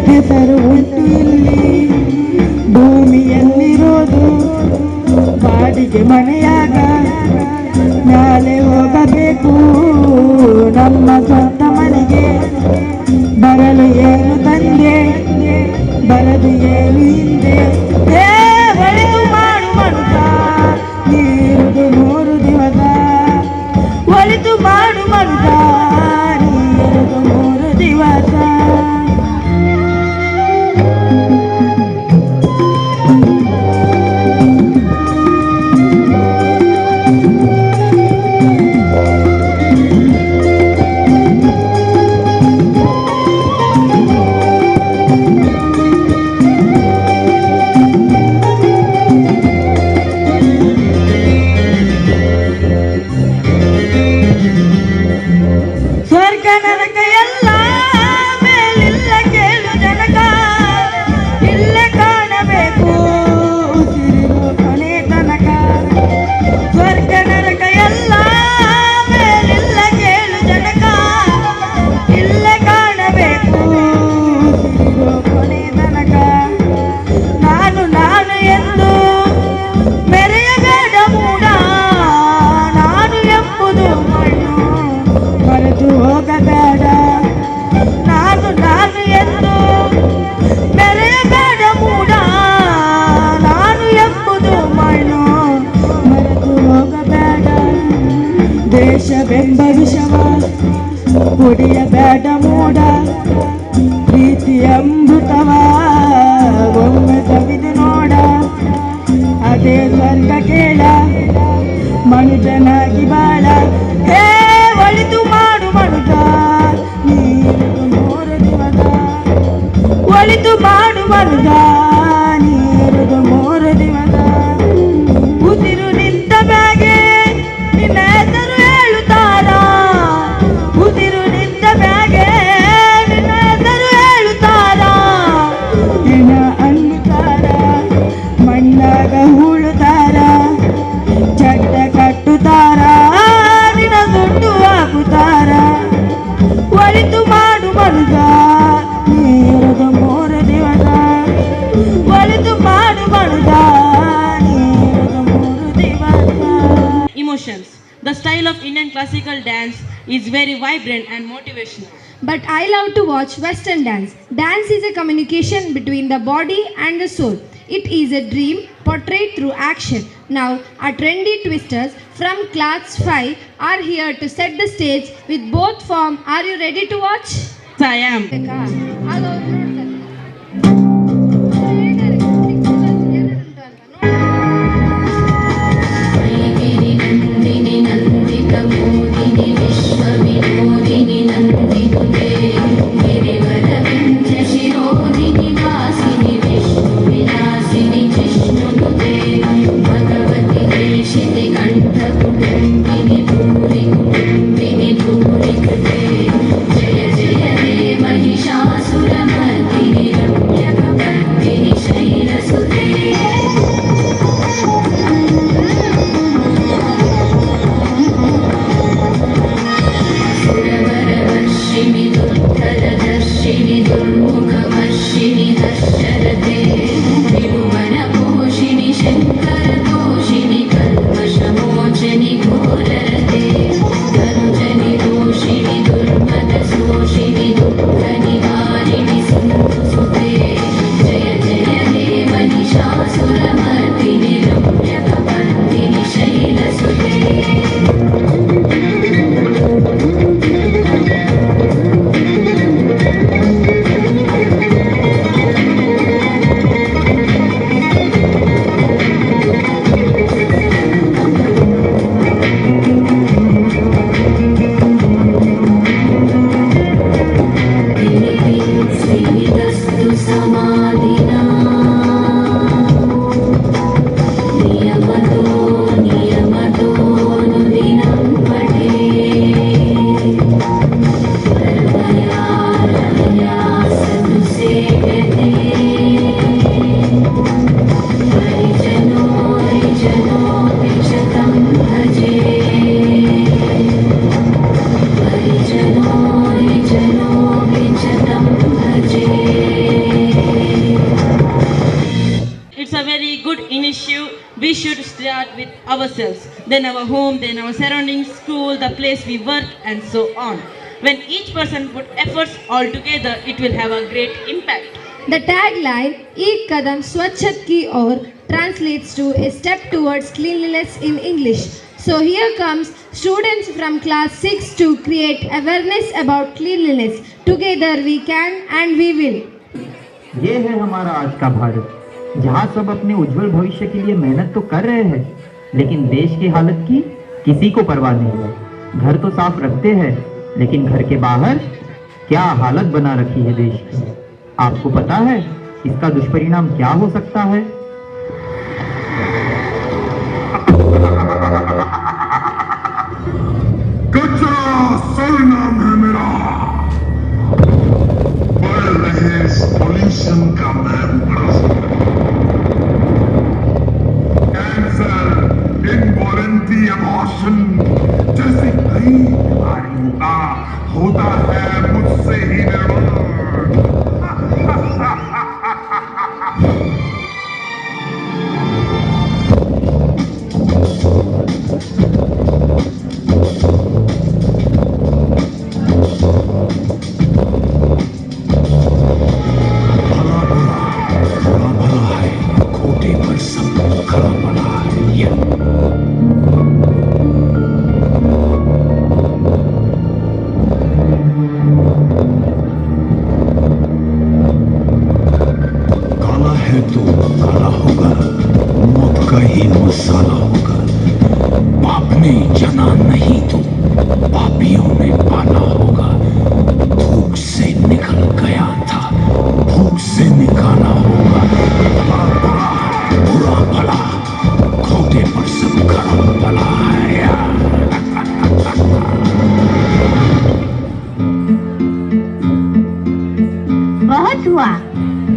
ಹೆಸರು ಉಂಟು ಇಲ್ಲಿ ಭೂಮಿಯಲ್ಲಿರೋದು ಬಾಡಿಗೆ ಮನೆಯಾಗ ಮ್ಯಾಲೆ ಹೋಗಬೇಕು ನಮ್ಮ ಸ್ವಂತ ಮನೆಗೆ ಬರಲು ಏನು ತಂದೆ ಬರದು ಏನು ಹಿಂದೆ ಒಳಿತು ಮಾಡು ಮನುಸ ನೀರುದು 3 ದಿವಸ ಒಳಿತು ಮಾಡು ಮನುಸ ನೀರುದು 3 ದಿವಸ ಸ್ವರ್ಗ ನರಕ ಎಲ್ಲ ಮೇಲಿಲ್ಲ ಕೇಳು ಜನಕ ಇಲ್ಲೇ ಕಾಣಬೇಕು ಉಸಿರಿರೋ ಕೊನೆ ತನಕ ಸ್ವರ್ಗ ನರಕ ಎಲ್ಲ ಮೇಲಿಲ್ಲ ಕೇಳು ಜನಕ ಇಲ್ಲೇ ಕಾಣಬೇಕು ಉಸಿರಿರೋ ಕೊನೆ ತನಕ ನಾನು ನಾನು ಎಂದು ಮೆರೆಯಬೇಡ ಮೂಡ ನಾನು ಎಂಬುದು ಮಣ್ಣು ಮರೆತು ಹೋಗಬೇಡ ನಾನು ನಾನು ಎಂದು ಮೆರೆಯಬೇಡ ಮೂಡ ನಾನು ಎಂಬುದು ಮಣ್ಣು ಮರೆತು ಹೋಗಬೇಡ ದೇಶವೆಂಬ ವಿಷವ ಕುಡಿಯಬೇಡ ಮೂಡ ಪ್ರೀತಿ ಅಮೃತವ ಒಮ್ಮೆ ಸವಿದು ನೋಡ ಅದೇ ಸ್ವರ್ಗ ಕೇಳ ಮನುಜನಾಗಿ ಬಾಳ ಹೇ ಒಳಿತು ಮಾಡು ಮನುಜ ನೀರುದು 3 ದಿವಸ ಒಳಿತು ಮಾಡು ಮನುಜ ನೀರುದು 3 ದಿವಸ ಉಸಿರು ನಿಂತ ಮ್ಯಾಗೆ ನಿನ್ನ ಹೆಸರು ಹೇಳುತ್ತಾರ ಉಸಿರು ನಿಂತ ಮ್ಯಾಗೆ ನಿನ್ನ ಹೆಸರು ಹೇಳುತ್ತಾರ ಏನ ಅನ್ನುತ್ತಾರ ಮಣ್ಣಾಗ ಹೂಳುತ್ತಾರ ಚಟ್ಟ ಕಟ್ಟುತ್ತಾರ ನಿನ್ನ ದುಡ್ಡು ಹಾಕುತ್ತಾರ ಒಳಿತು ಮಾಡು ಮನುಜ ನೀರುದು 3 ದಿವಸ ಒಳಿತು ಮಾಡು ಮನುಜ ನೀರುದು 3 ದಿವಸ. Emotions. The style of Indian classical dance is very vibrant and motivational. But I love to watch Western dance. Dance is a communication between the body and the soul. It is a dream portrayed through action. Now, our trendy twisters from class 5 are here to set the stage with both form. Are you ready to watch? I am. Nandini Nandita Modini ವಿಶ್ವ Vinodini Nandini issue, we should start with ourselves, then our home, then our surroundings, school, the place we work, and so on. When each person put efforts all together, it will have a great impact. The tagline "Ek kadam swachhat ki aur" translates to a step towards cleanliness in English. So here comes students from class 6 to create awareness about cleanliness. Together we can and we will. ये है हमारा आज का भारत, जहाँ सब अपने उज्जवल भविष्य के लिए मेहनत तो कर रहे हैं, लेकिन देश की हालत की किसी को परवाह नहीं है। घर तो साफ रखते हैं, लेकिन घर के बाहर क्या हालत बना रखी है देश की। आपको पता है इसका दुष्परिणाम क्या हो सकता है? कचरा सरनाम है मेरा, बढ़ रहे पॉल्यूशन का मैं कैंसर, इनवॉलंटरी अबॉर्शन जैसी कई बीमारियों का होता है मुझसे ही निर्माण।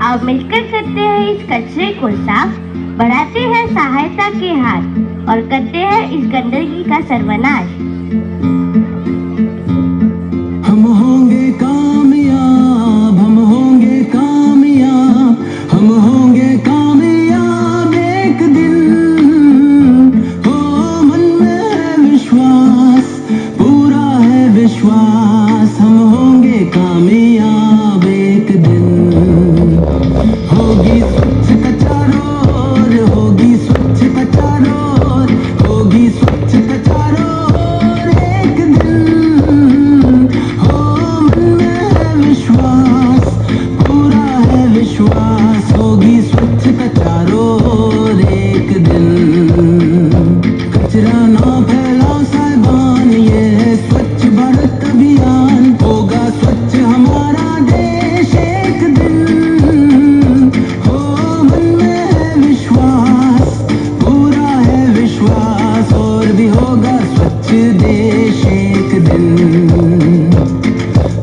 अब मिलकर करते हैं इस कचरे को साफ, बढ़ाते हैं सहायता के हाथ और करते हैं इस गंदगी का सर्वनाश। हम होंगे कामयाब, हम होंगे कामयाब, हम होंगे कामयाब एक दिन। हो मन में है विश्वास, पूरा है विश्वास, हम होंगे कामयाब एक दिन। होगी स्वच्छता चारों ओर, होगी स्वच्छता चारों ओर, होगी स्वच्छता चारों ओर एक दिन। हो मन में है विश्वास, पूरा है विश्वास, होगी स्वच्छता चारों ओर एक दिन। कचरा ना फैलाओ साहिबान, ये है स्वच्छ भारत अभियान। होगा स्वच्छ हमारा देश एक दिन। हो मन में है विश्वास, पूरा है विश्वास, और भी होगा स्वच्छ देश एक दिन।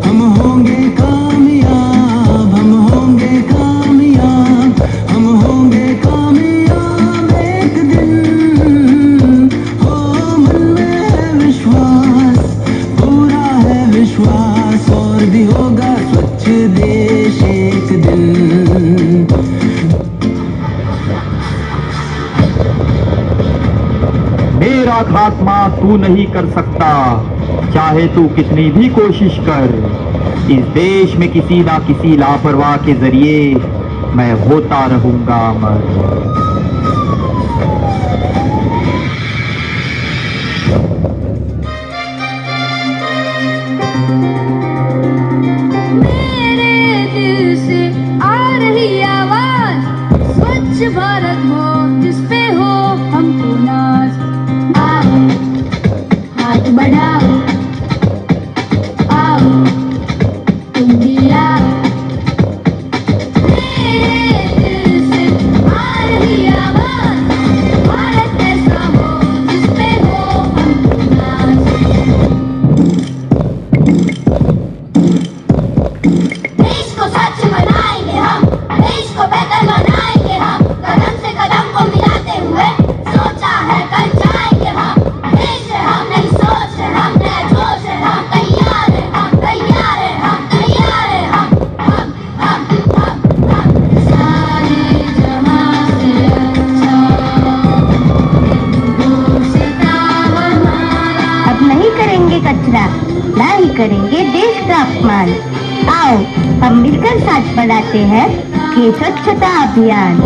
हम होंगे कामयाब, हम होंगे कामयाब, हम होंगे कामयाब एक दिन। हो मन में है विश्वास, पूरा है विश्वास, और भी होगा स्वच्छ देश एक दिन। मेरा खात्मा तू नहीं कर सकता, चाहे तू कितनी भी कोशिश कर। इस देश में किसी ना किसी लापरवाह के जरिए मैं होता रहूंगा अमर। मेरे दिल से आ रही आवाज, स्वच्छ भारत हो जिस पे हो हमको नाज। आओ हाथ बढ़ाओ, आओ तुम भी आओ। मेरे दिल से आ रही करेंगे देश का अपमान। आओ हम मिलकर साथ बढ़ाते हैं ये स्वच्छता अभियान।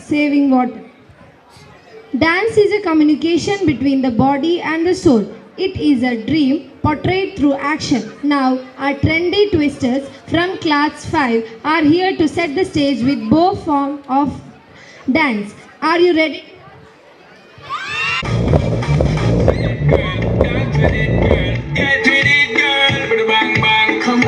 saving water. Dance is a communication between the body and the soul. It is a dream portrayed through action. Now, our trendy twisters from class 5 are here to set the stage with both form of dance. Are you ready? Come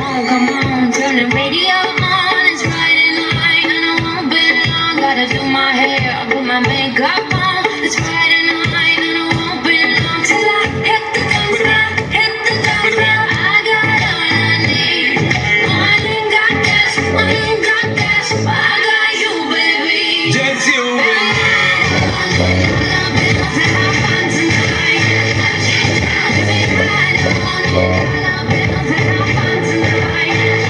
on, turn the radio on. It's Friday night and I won't be long. Gotta do my hair, put my makeup on. It's Friday night and I won't be long till I hit the dance floor, hit the dance floor. I got all I need. I ain't got cash, but I got you, baby. Just you, Tonight.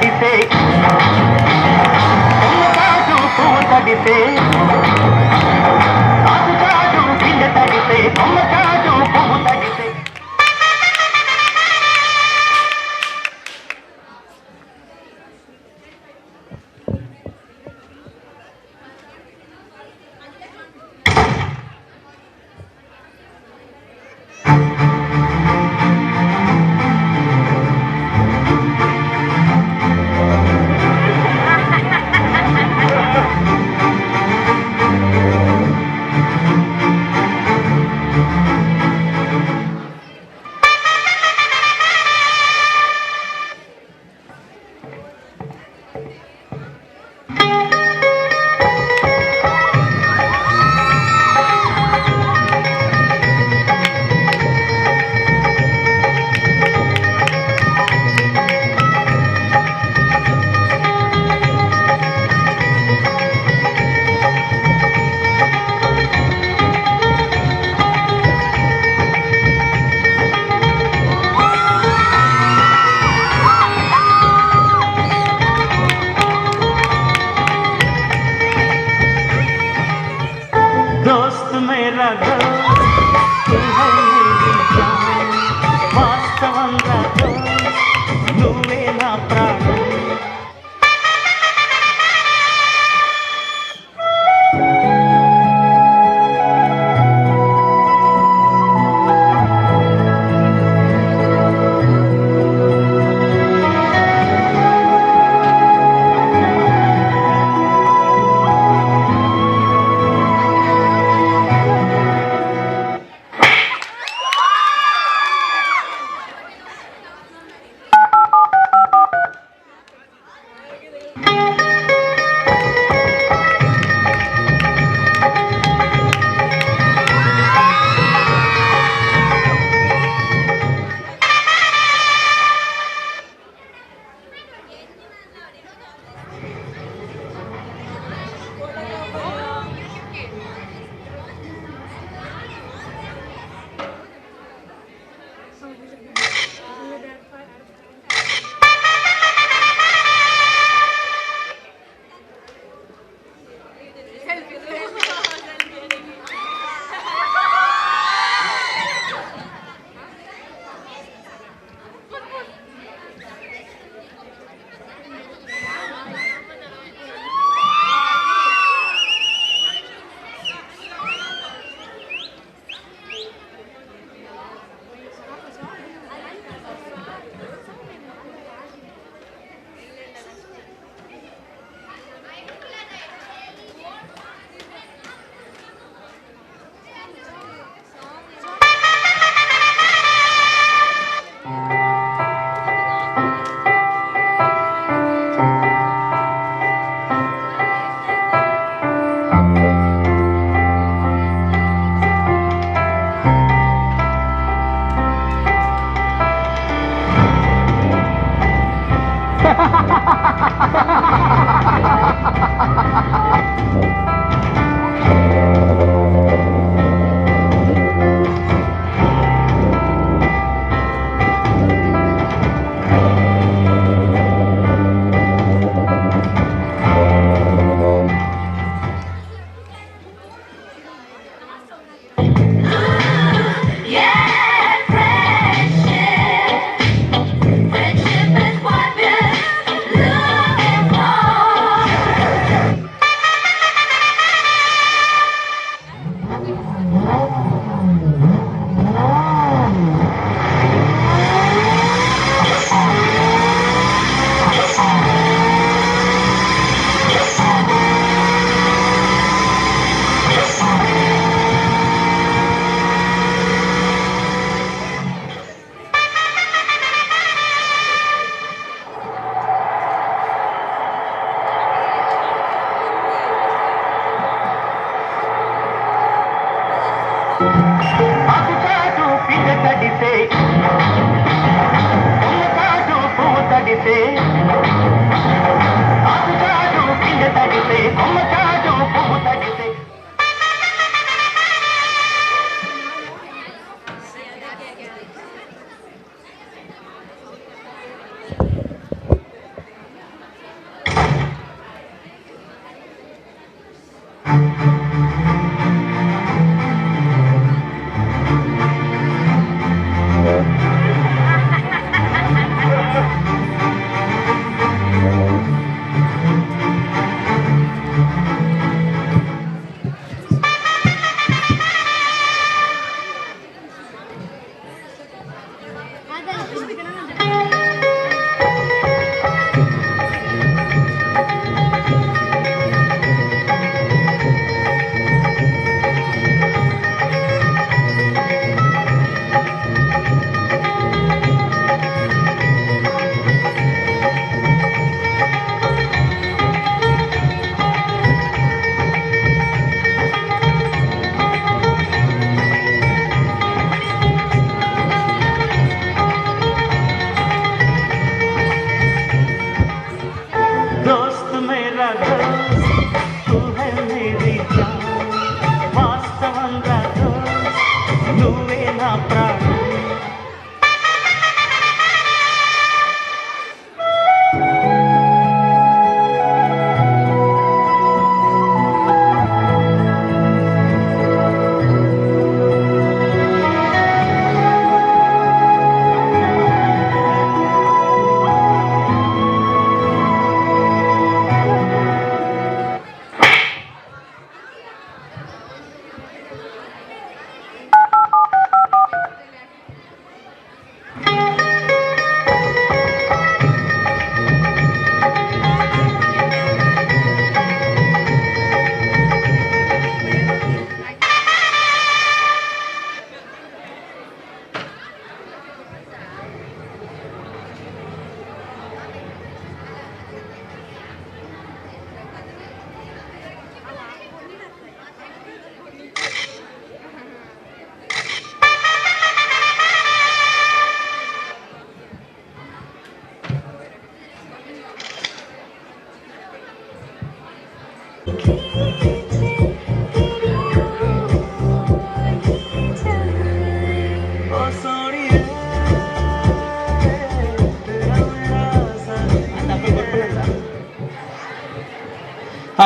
ತಡಿತೆ ಕಾಜು ಪೂ ತಡಿತೆ ಕಾಜು ಗಿಡ ತಡಿತೆ ಕಾಜು ಪೂ ತಡಿತೆ दोस्त मेरा दोस्त तू है मेरी जान वास्तवंगा दोस्त నువ్వే నా ప్రాణం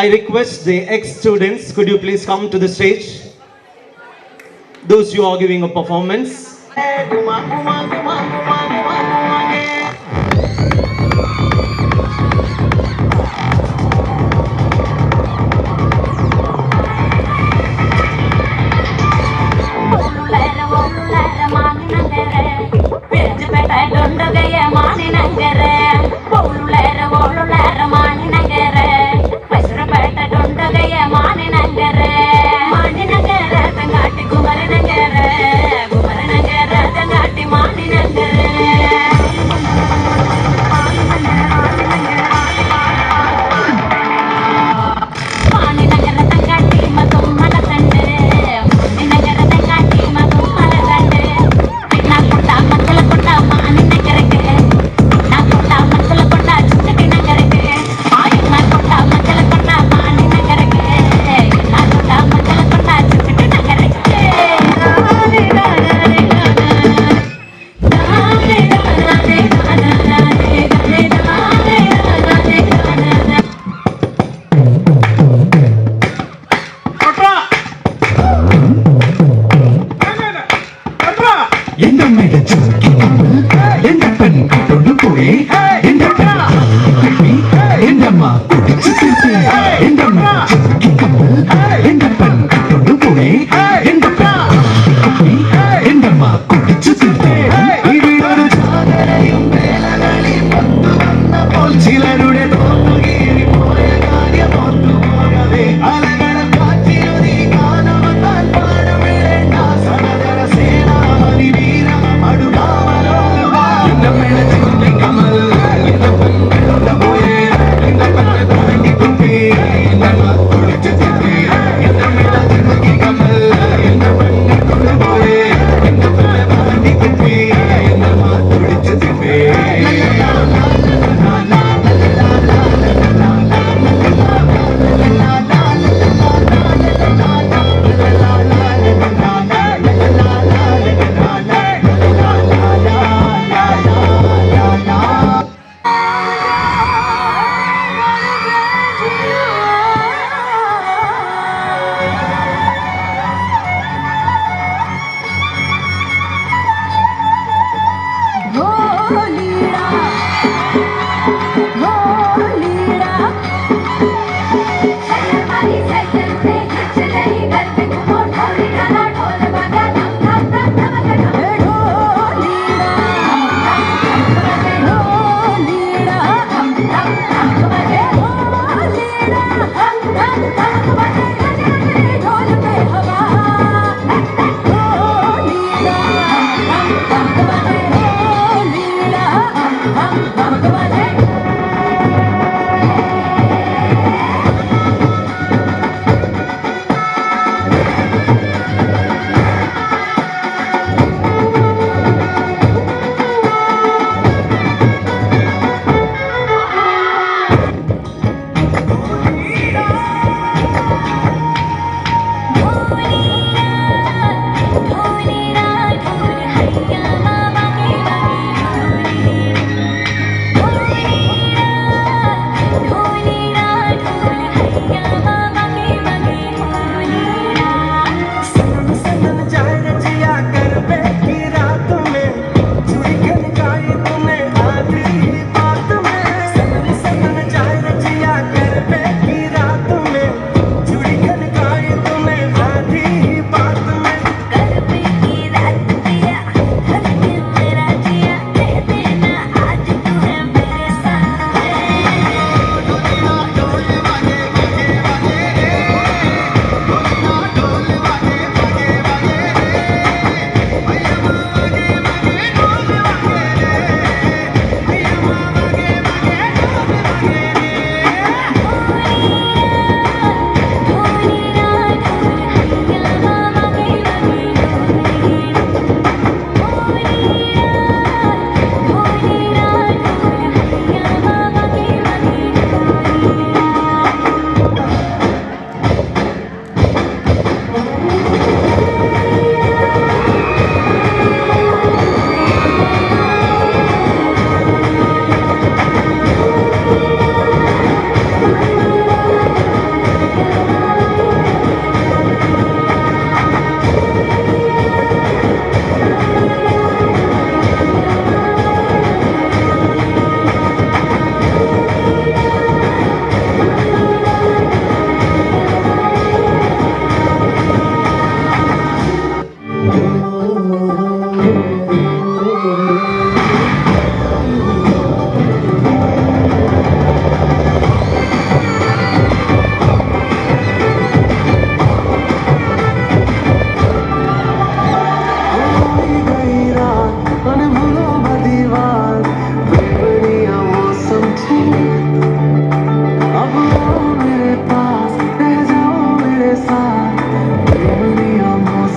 I request the ex-students, could you please come to the stage? Those who are giving a performance.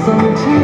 समझे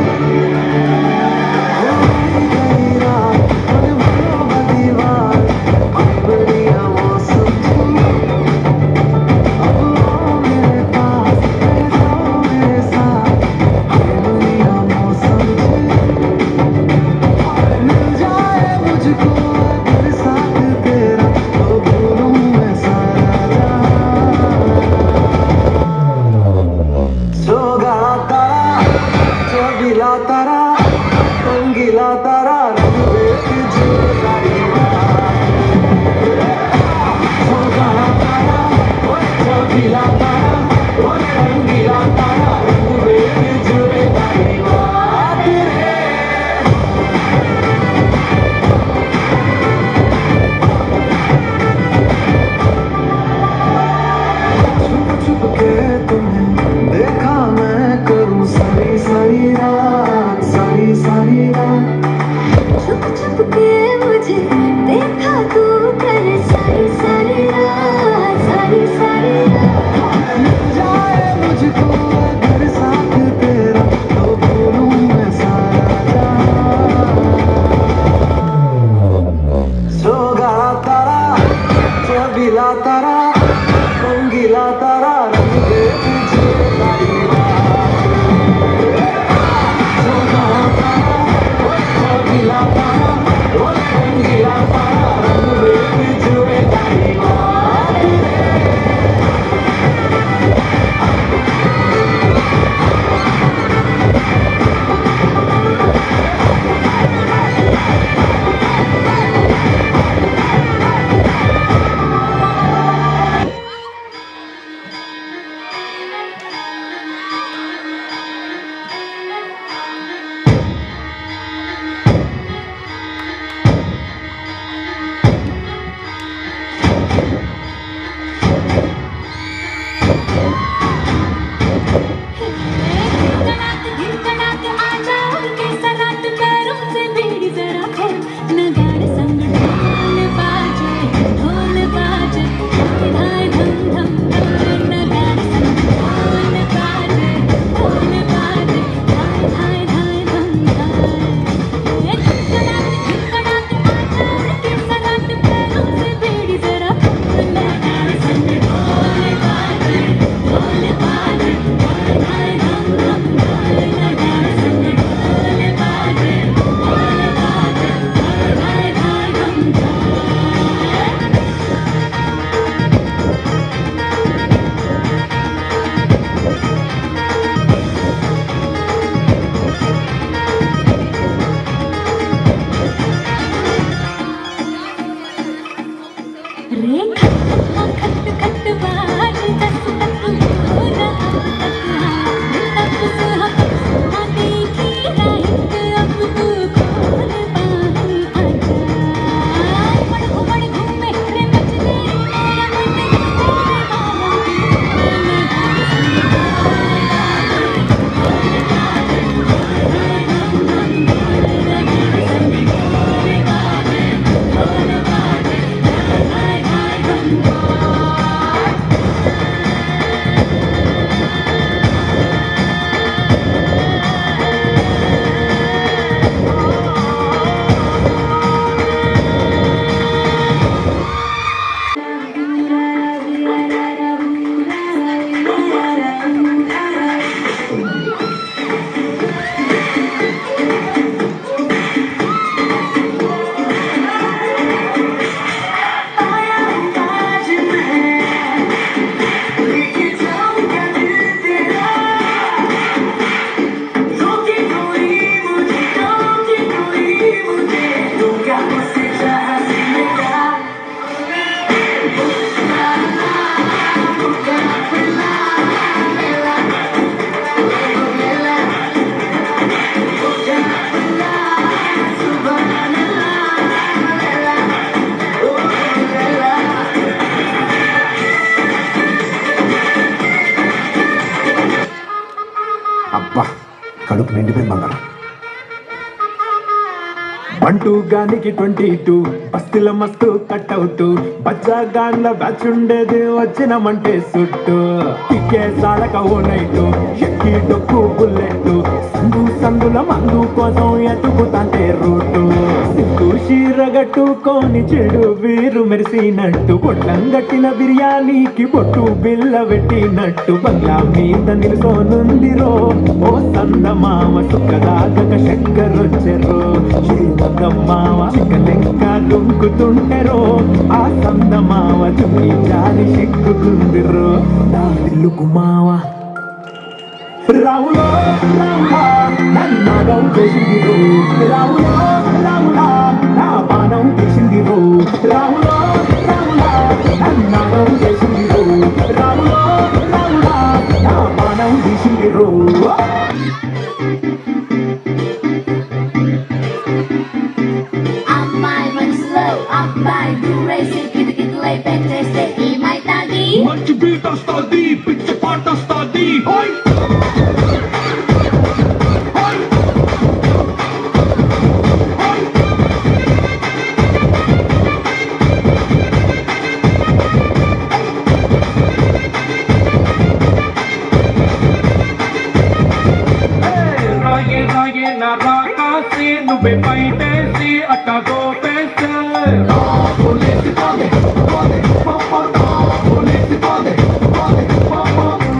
కడుపు నిండిపోయి బంగారం. 1-2 గానికి 22 బస్తిల మస్తు కట్అవుట్ బచ్చా గాన్ల బ్యాచ్ ఉండేది వచ్చినమంటే సుట్టు టికే సాలక ఓ నైటు ఎక్కి డొక్కు బుల్లెట్ సందు కన్నుల మందు కోసం ఎతుకుతాంటే రూటు సిగ్గు చీరగట్టుకొని చెడు వీరు మెరిసినట్టు పొట్లం గట్టిన బిర్యానీకి బొట్టు బిల్ల పెట్టినట్టు బంగ్లా మీద నిలుసోనుందిరో ఓ సందమామ సుఖదాగక చక్కరొచ్చెరో శ్రీమందమ్మావ చిక్కలెక్క దుంకుతుంటెరో ఆ సందమావ చుమ్మి జారి సిగ్గుకుందిరో నా ఇల్లుకు మావ రావులో రావులా నన్నాగం చేసిందిరో రావులో రావులా నా బాణం తీసిందిరో రావులో రావులా నన్నాగం చేసిందిరో రావులో రావులా నా బాణం తీసిందిరో అమ్మాయి మనసులో అబ్బాయి రేసి కిటకిటలై పెట్టేస్తే ఏమైతాది మంచి బీట్ వస్తుంది పిచ్చి పాట వస్తుంది నువ్వే బయటేసి అట్టా గోపేస్తే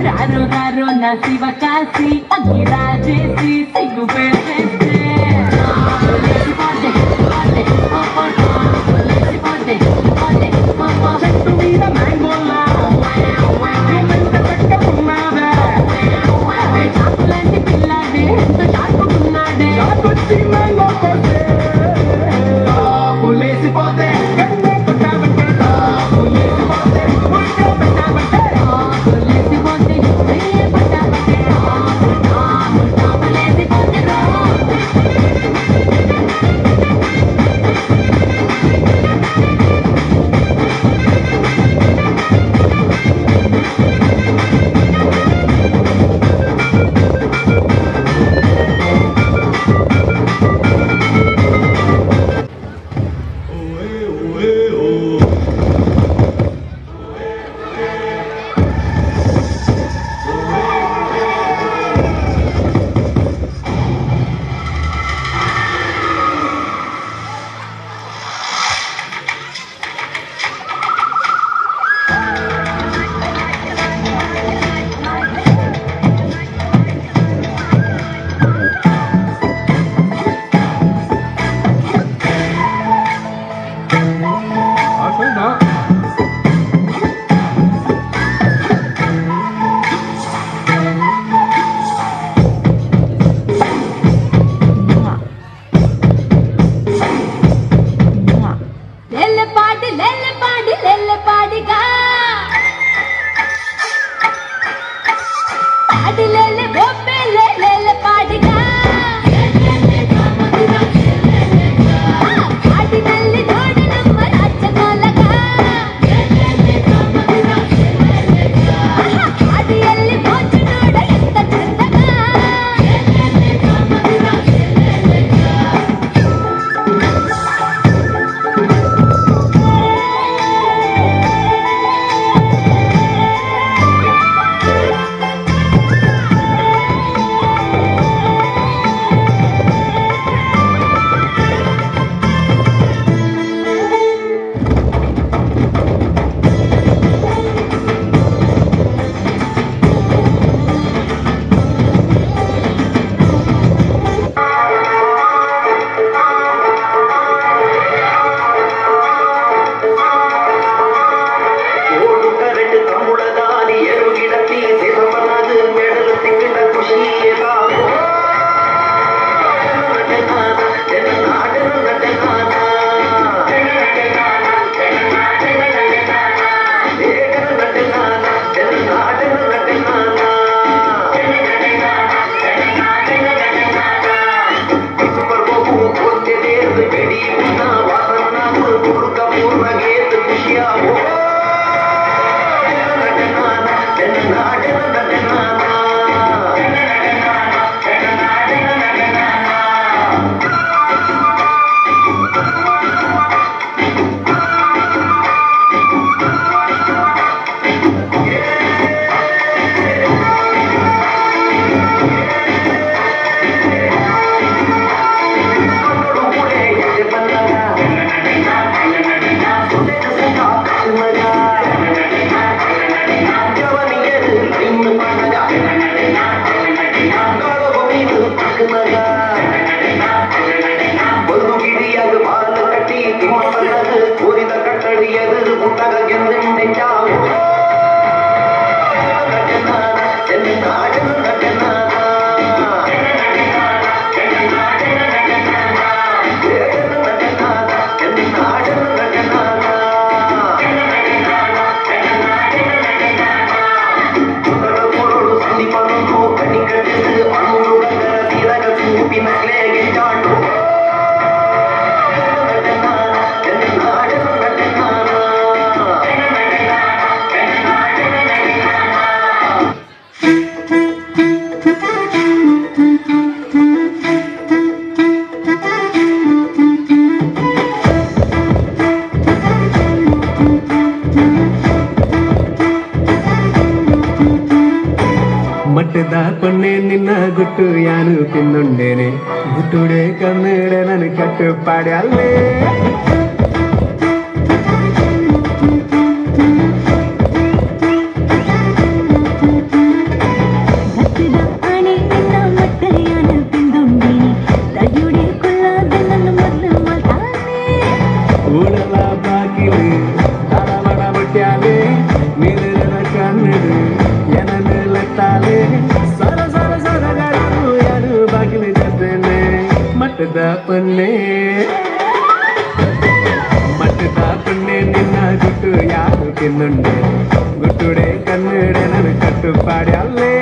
రారో రారో నా శివ కాసి అగ్గిరా చేసి సిగ్గు పెట్టేస్తే చెట్టు మీద మ్యాంగోలా పెట్టుకున్నాదే చాకులాంటి పిల్లాడే ఎంత చాటుకున్నాడే చాకొచ్చి మ్యాంగో కొట్టే పులేసిపోతే కన్నే కొట్టాబట్టే పులేసిపోతే ఉల్టా పెట్టాబట్టే లేసిపోతే పట్టాబట్టే లేసిపోతే ಒಂದು ಗಿರಿಯದು ಬಾಲು ಕಟ್ಟಿ ತಿಮ್ಮಪ್ಪನದು ಕೂರಿದ ಕಟ್ಟಡಿಯದು ಮುಟ್ಟಗ ಗೆಂದೆಂಡೆಂಜಾವು ಮಟ್ಟದ ಪೊನ್ನೆ ನಿನ್ನ ಗುಟ್ಟು ಯಾನು ತಿನ್ನುಂಡೇನೆ ಗುಟ್ಟುಡೆ ಕನ್ನಡ ನನ್ನ ಕಟ್ಟು ಪಾಡ್ಯಲ್ಲೇ ಊಡಲ ಬಾಕಿಲು ತಳವಡ ಬಟ್ಯಾಲೆ ನೀರಿನ ಕನ್ನಡು ಎನಲೆತ್ತಾಲೆ ಸರ ಸರ ಸರಗಳು ಯಾರು ಬಾಗಿಲು ಜೊತೆನೆ ಮಟ್ಟದ ಪೊನ್ನೆ ನಿನ್ನ ಗುಟ್ಟು ಯಾರು ತಿನ್ನುಂಡೆ ಗುಟ್ಟುಡೆ ಕನ್ನಡ ನನ್ನ ಕಟ್ಟು ಪಾಡ್ಯಲ್ಲೇ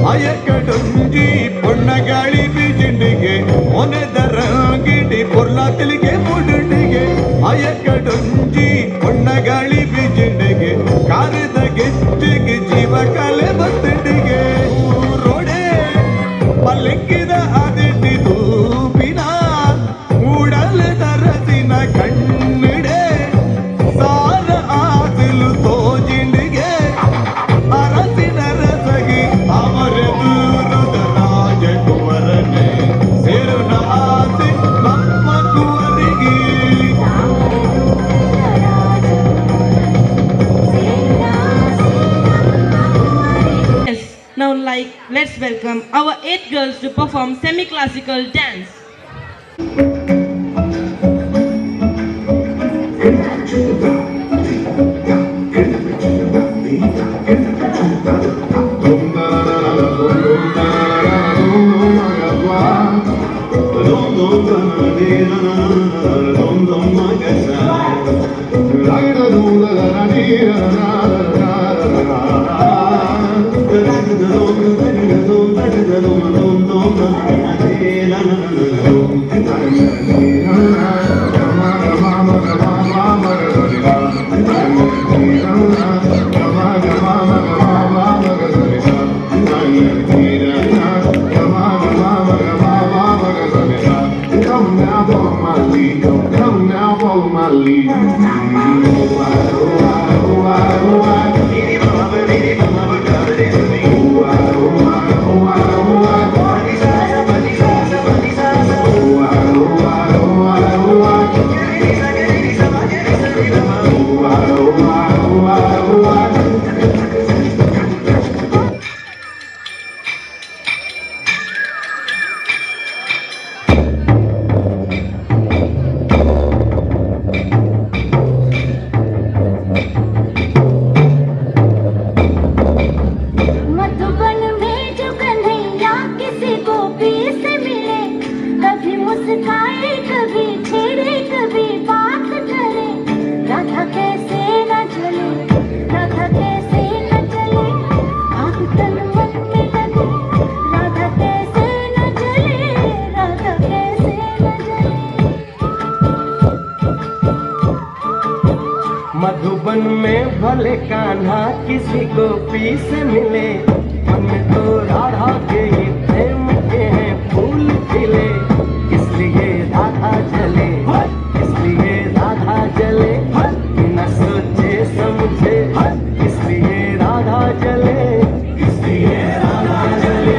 ಅಯ್ಯಕಡೊಂಜಿ பொன்னಗಾಳಿ ಬೀಜಿಂಡಿಗೆ ಒನೆದರ ಗಿಡಿ ಪೊರ್ಲಾತಿಲಿಗೆ ಮುಡುಂಡಿಗೆ ಅಯ್ಯಕಡೊಂಜಿ பொன்னಗಾಳಿ ಬೀಜಿಂಡಿಗೆ ಕಾರಿದ ಗೆಜ್ಜೆಗೆ ಜೀವ ಕಲೆ ಬತ್ತಿಂಡಿಗೆ ರೋಡೆ ಪಲ್ಲಿಕ್ಕಿದ ಅದಿಟ್ಟಿದು ಬಿನ ಮೂಡಲ ದರದಿನ ಕಣ್ಣಿಡೆ ಸಾರ ಆದಿಲು ತೋಜಿಂಡಿಗೆ ಅರಸಿನ ರಸಗಿ ಅವರೆದುರುದ ರಾಜಕುವರನೆ ಸೇರುನ ಆಸೆ ನಮ್ಮ ಕುವರಿಗೆ Yes, now let's welcome our 8 girls to perform semi-classical dance. Come now, follow my lead. Madhuban में भले कान्हा किसी गोपी से मिले, मन में तो राधा के ही प्रेम के हैं फूल खिले, इसलिए राधा जले, इसलिए राधा जले, बिना सोचे समझे, इसलिए राधा जले, इसलिए राधा जले।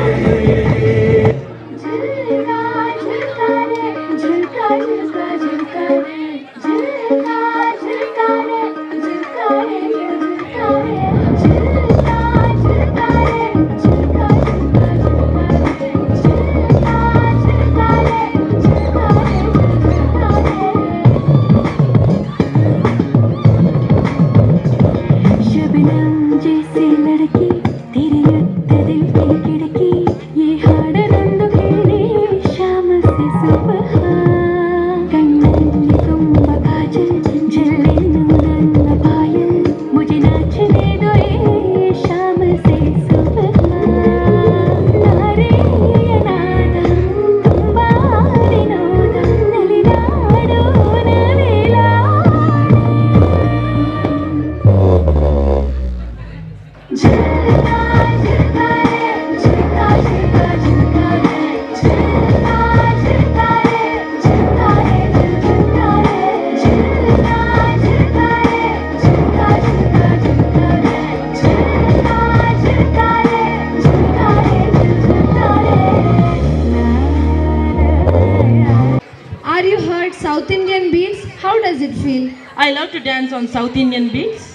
South Indian beats? How does it feel? I love to dance on South Indian beats.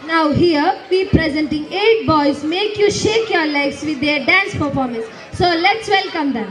Now here we presenting 8 boys make you shake your legs with their dance performance. So let's welcome them.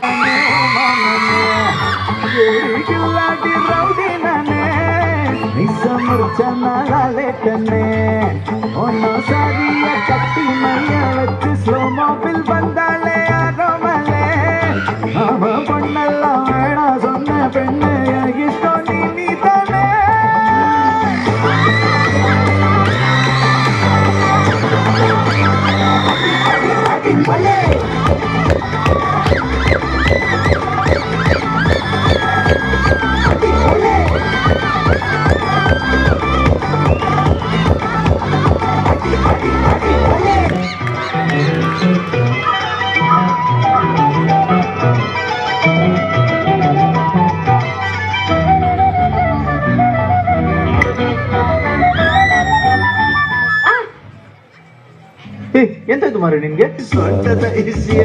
ಎಂತಾಯ್ತು ಮಾರೆ ನಿನ್ಗೆ? ಸೊಂಟದ ಇಸಿಯ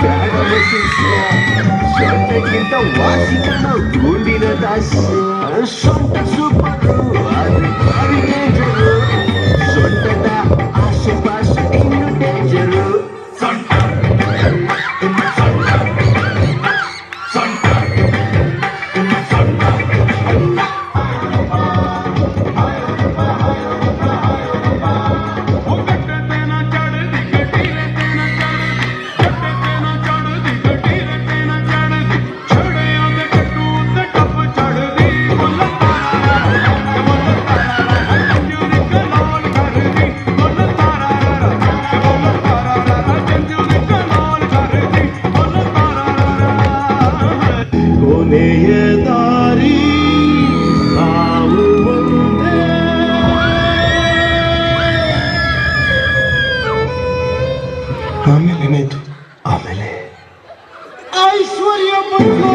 ಬ್ಯಾಡದ ಶಿಷ್ಯ, ಸೊಂಟಕ್ಕಿಂತ ವಾಸಿಕನ ಗುಂಡಿನ ದಾಸ್ಯ, ಸೊಂಟ super ಆದ್ರೆ ಭಾರಿ danger, ಸೊಂಟದ ಆಸೆ ಪಾಸೆ ಇನ್ನು ಡೇಂಜರು. ಸೊಂಟ ಆಮೇಲೆ ಏನಾಯ್ತು? ಆಮೇಲೆ ಐಶ್ವರ್ಯ ಬಂತು.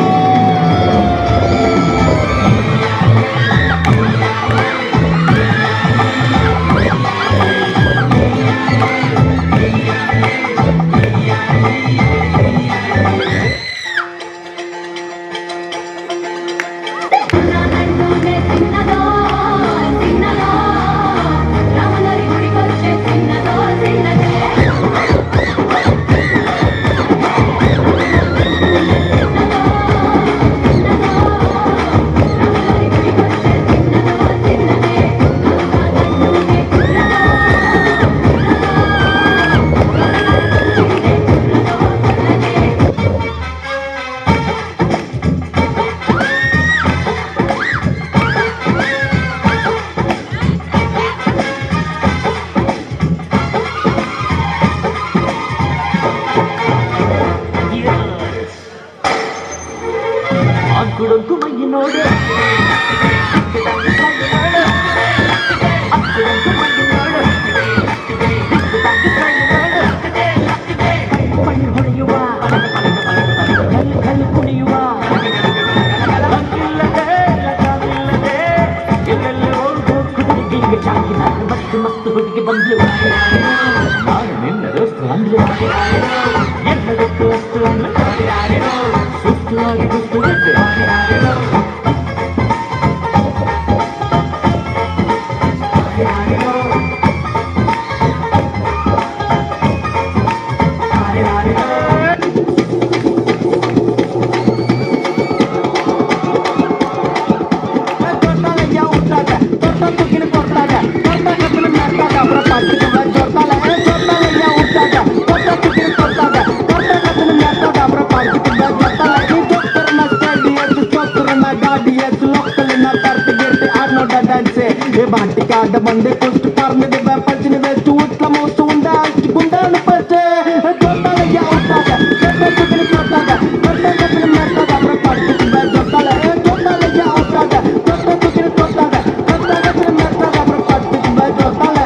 ಕುಡಂಕು ಮೈ ನೋಡು ಹುಡುಗಿ ಬಂದ್ಲು ನಾನು ನಿನ್ನ ದೋಸ್ತು ಅಂದ್ಲು ಎಲ್ಲದಕ್ಕೂ ಅಷ್ಟು ಅಂದ್ಲು ಸುಸ್ತುವಾಗಿ ಸುಸ್ತುಗಿದ್ದೆ ബാട്ടിക്കാട് ബണ്ട് കുസ്റ്റ് പറഞ്ഞത് പച്ചിന് വെച്ച് ഊട്ട മോസ്റ്റ് ഉണ്ടാക്കി ഗുണ്ടാണ് പറ്റേ തൊട്ടാലയ്യ ഊട്ടാക തൊട്ടത്തിന് തൊട്ടാക തൊട്ടത്തിന് മെട്ടാക അവരെ പഠിച്ചിട്ട് തൊട്ടാല തൊട്ടാലയ്യ ഊട്ടാക തൊട്ടത്തിന് തൊട്ടാക തൊട്ടത്തിന് മെട്ടാക അവരെ പഠിച്ചിട്ട് തൊട്ടാല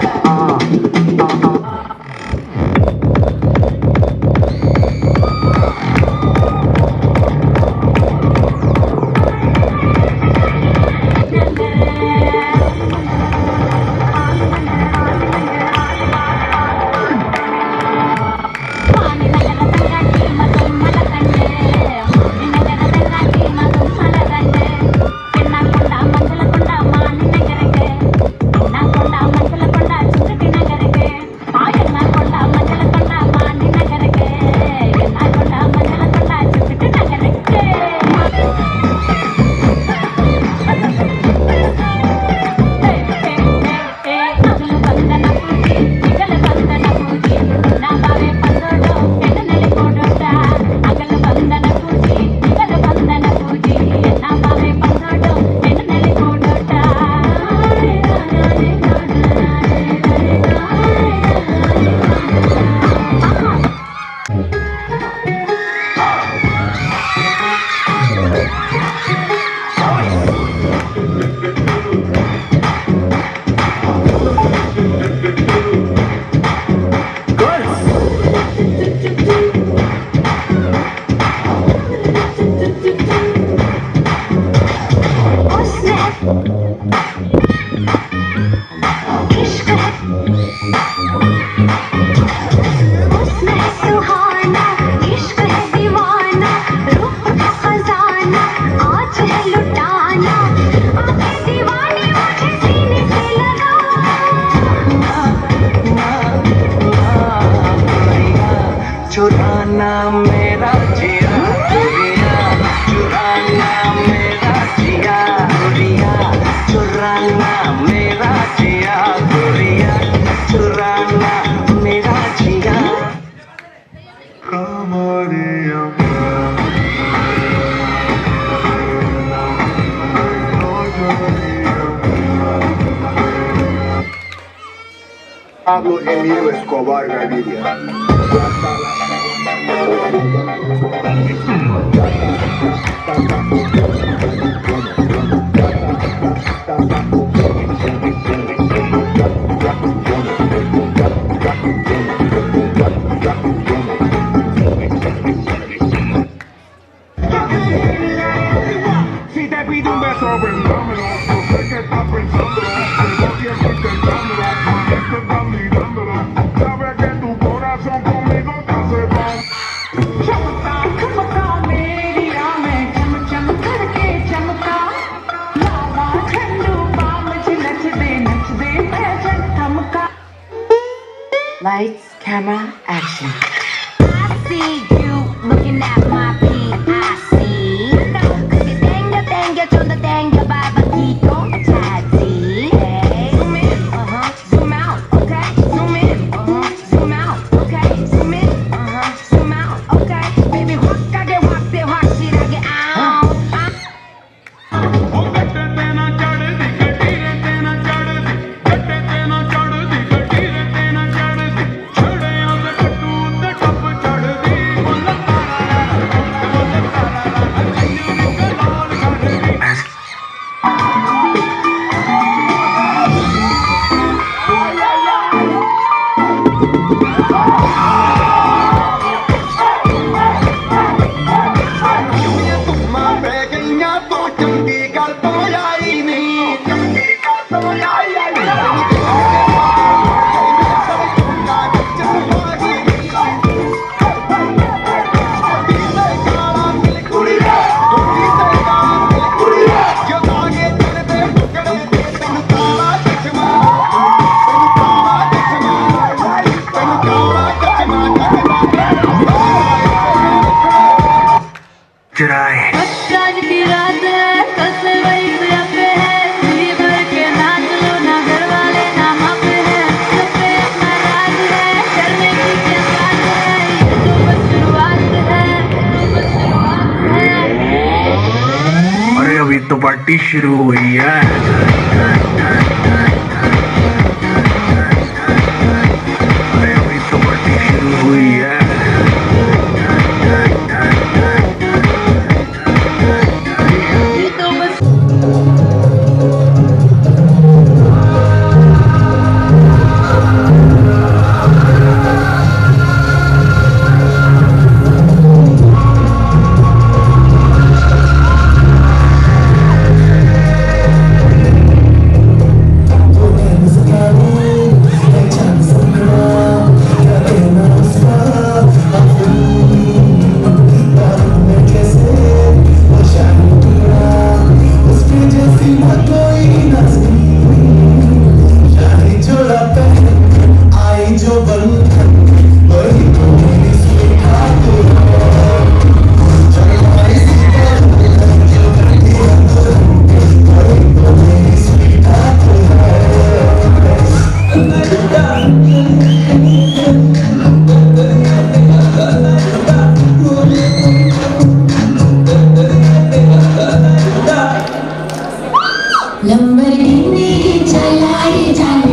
चुराना मेरा जिया दुरिया चुराना मेरा जिया दुरिया चुराना मेरा जिया दुरिया चुराना मेरा जिया Pablo Emilio Escobar Gaviria. Si te pido un beso, brindámelo. No sé qué estás pensando, pero tienes que intentármelo. Estoy dándolo. Sabes que tu corazón conmigo te hace mal. Lights, camera, action. I see you looking at my PIC. Tenga, tenga, chonda, tenga, babakito, taxi. Zoom in, zoom out, okay. Zoom in, zoom out, okay. Zoom in, zoom out, okay. Baby, wakade, wakshirage, ow. Party शुरू हुई है। अरे अभी तो party शुरू हुई है। Lamborghini चलाए जाने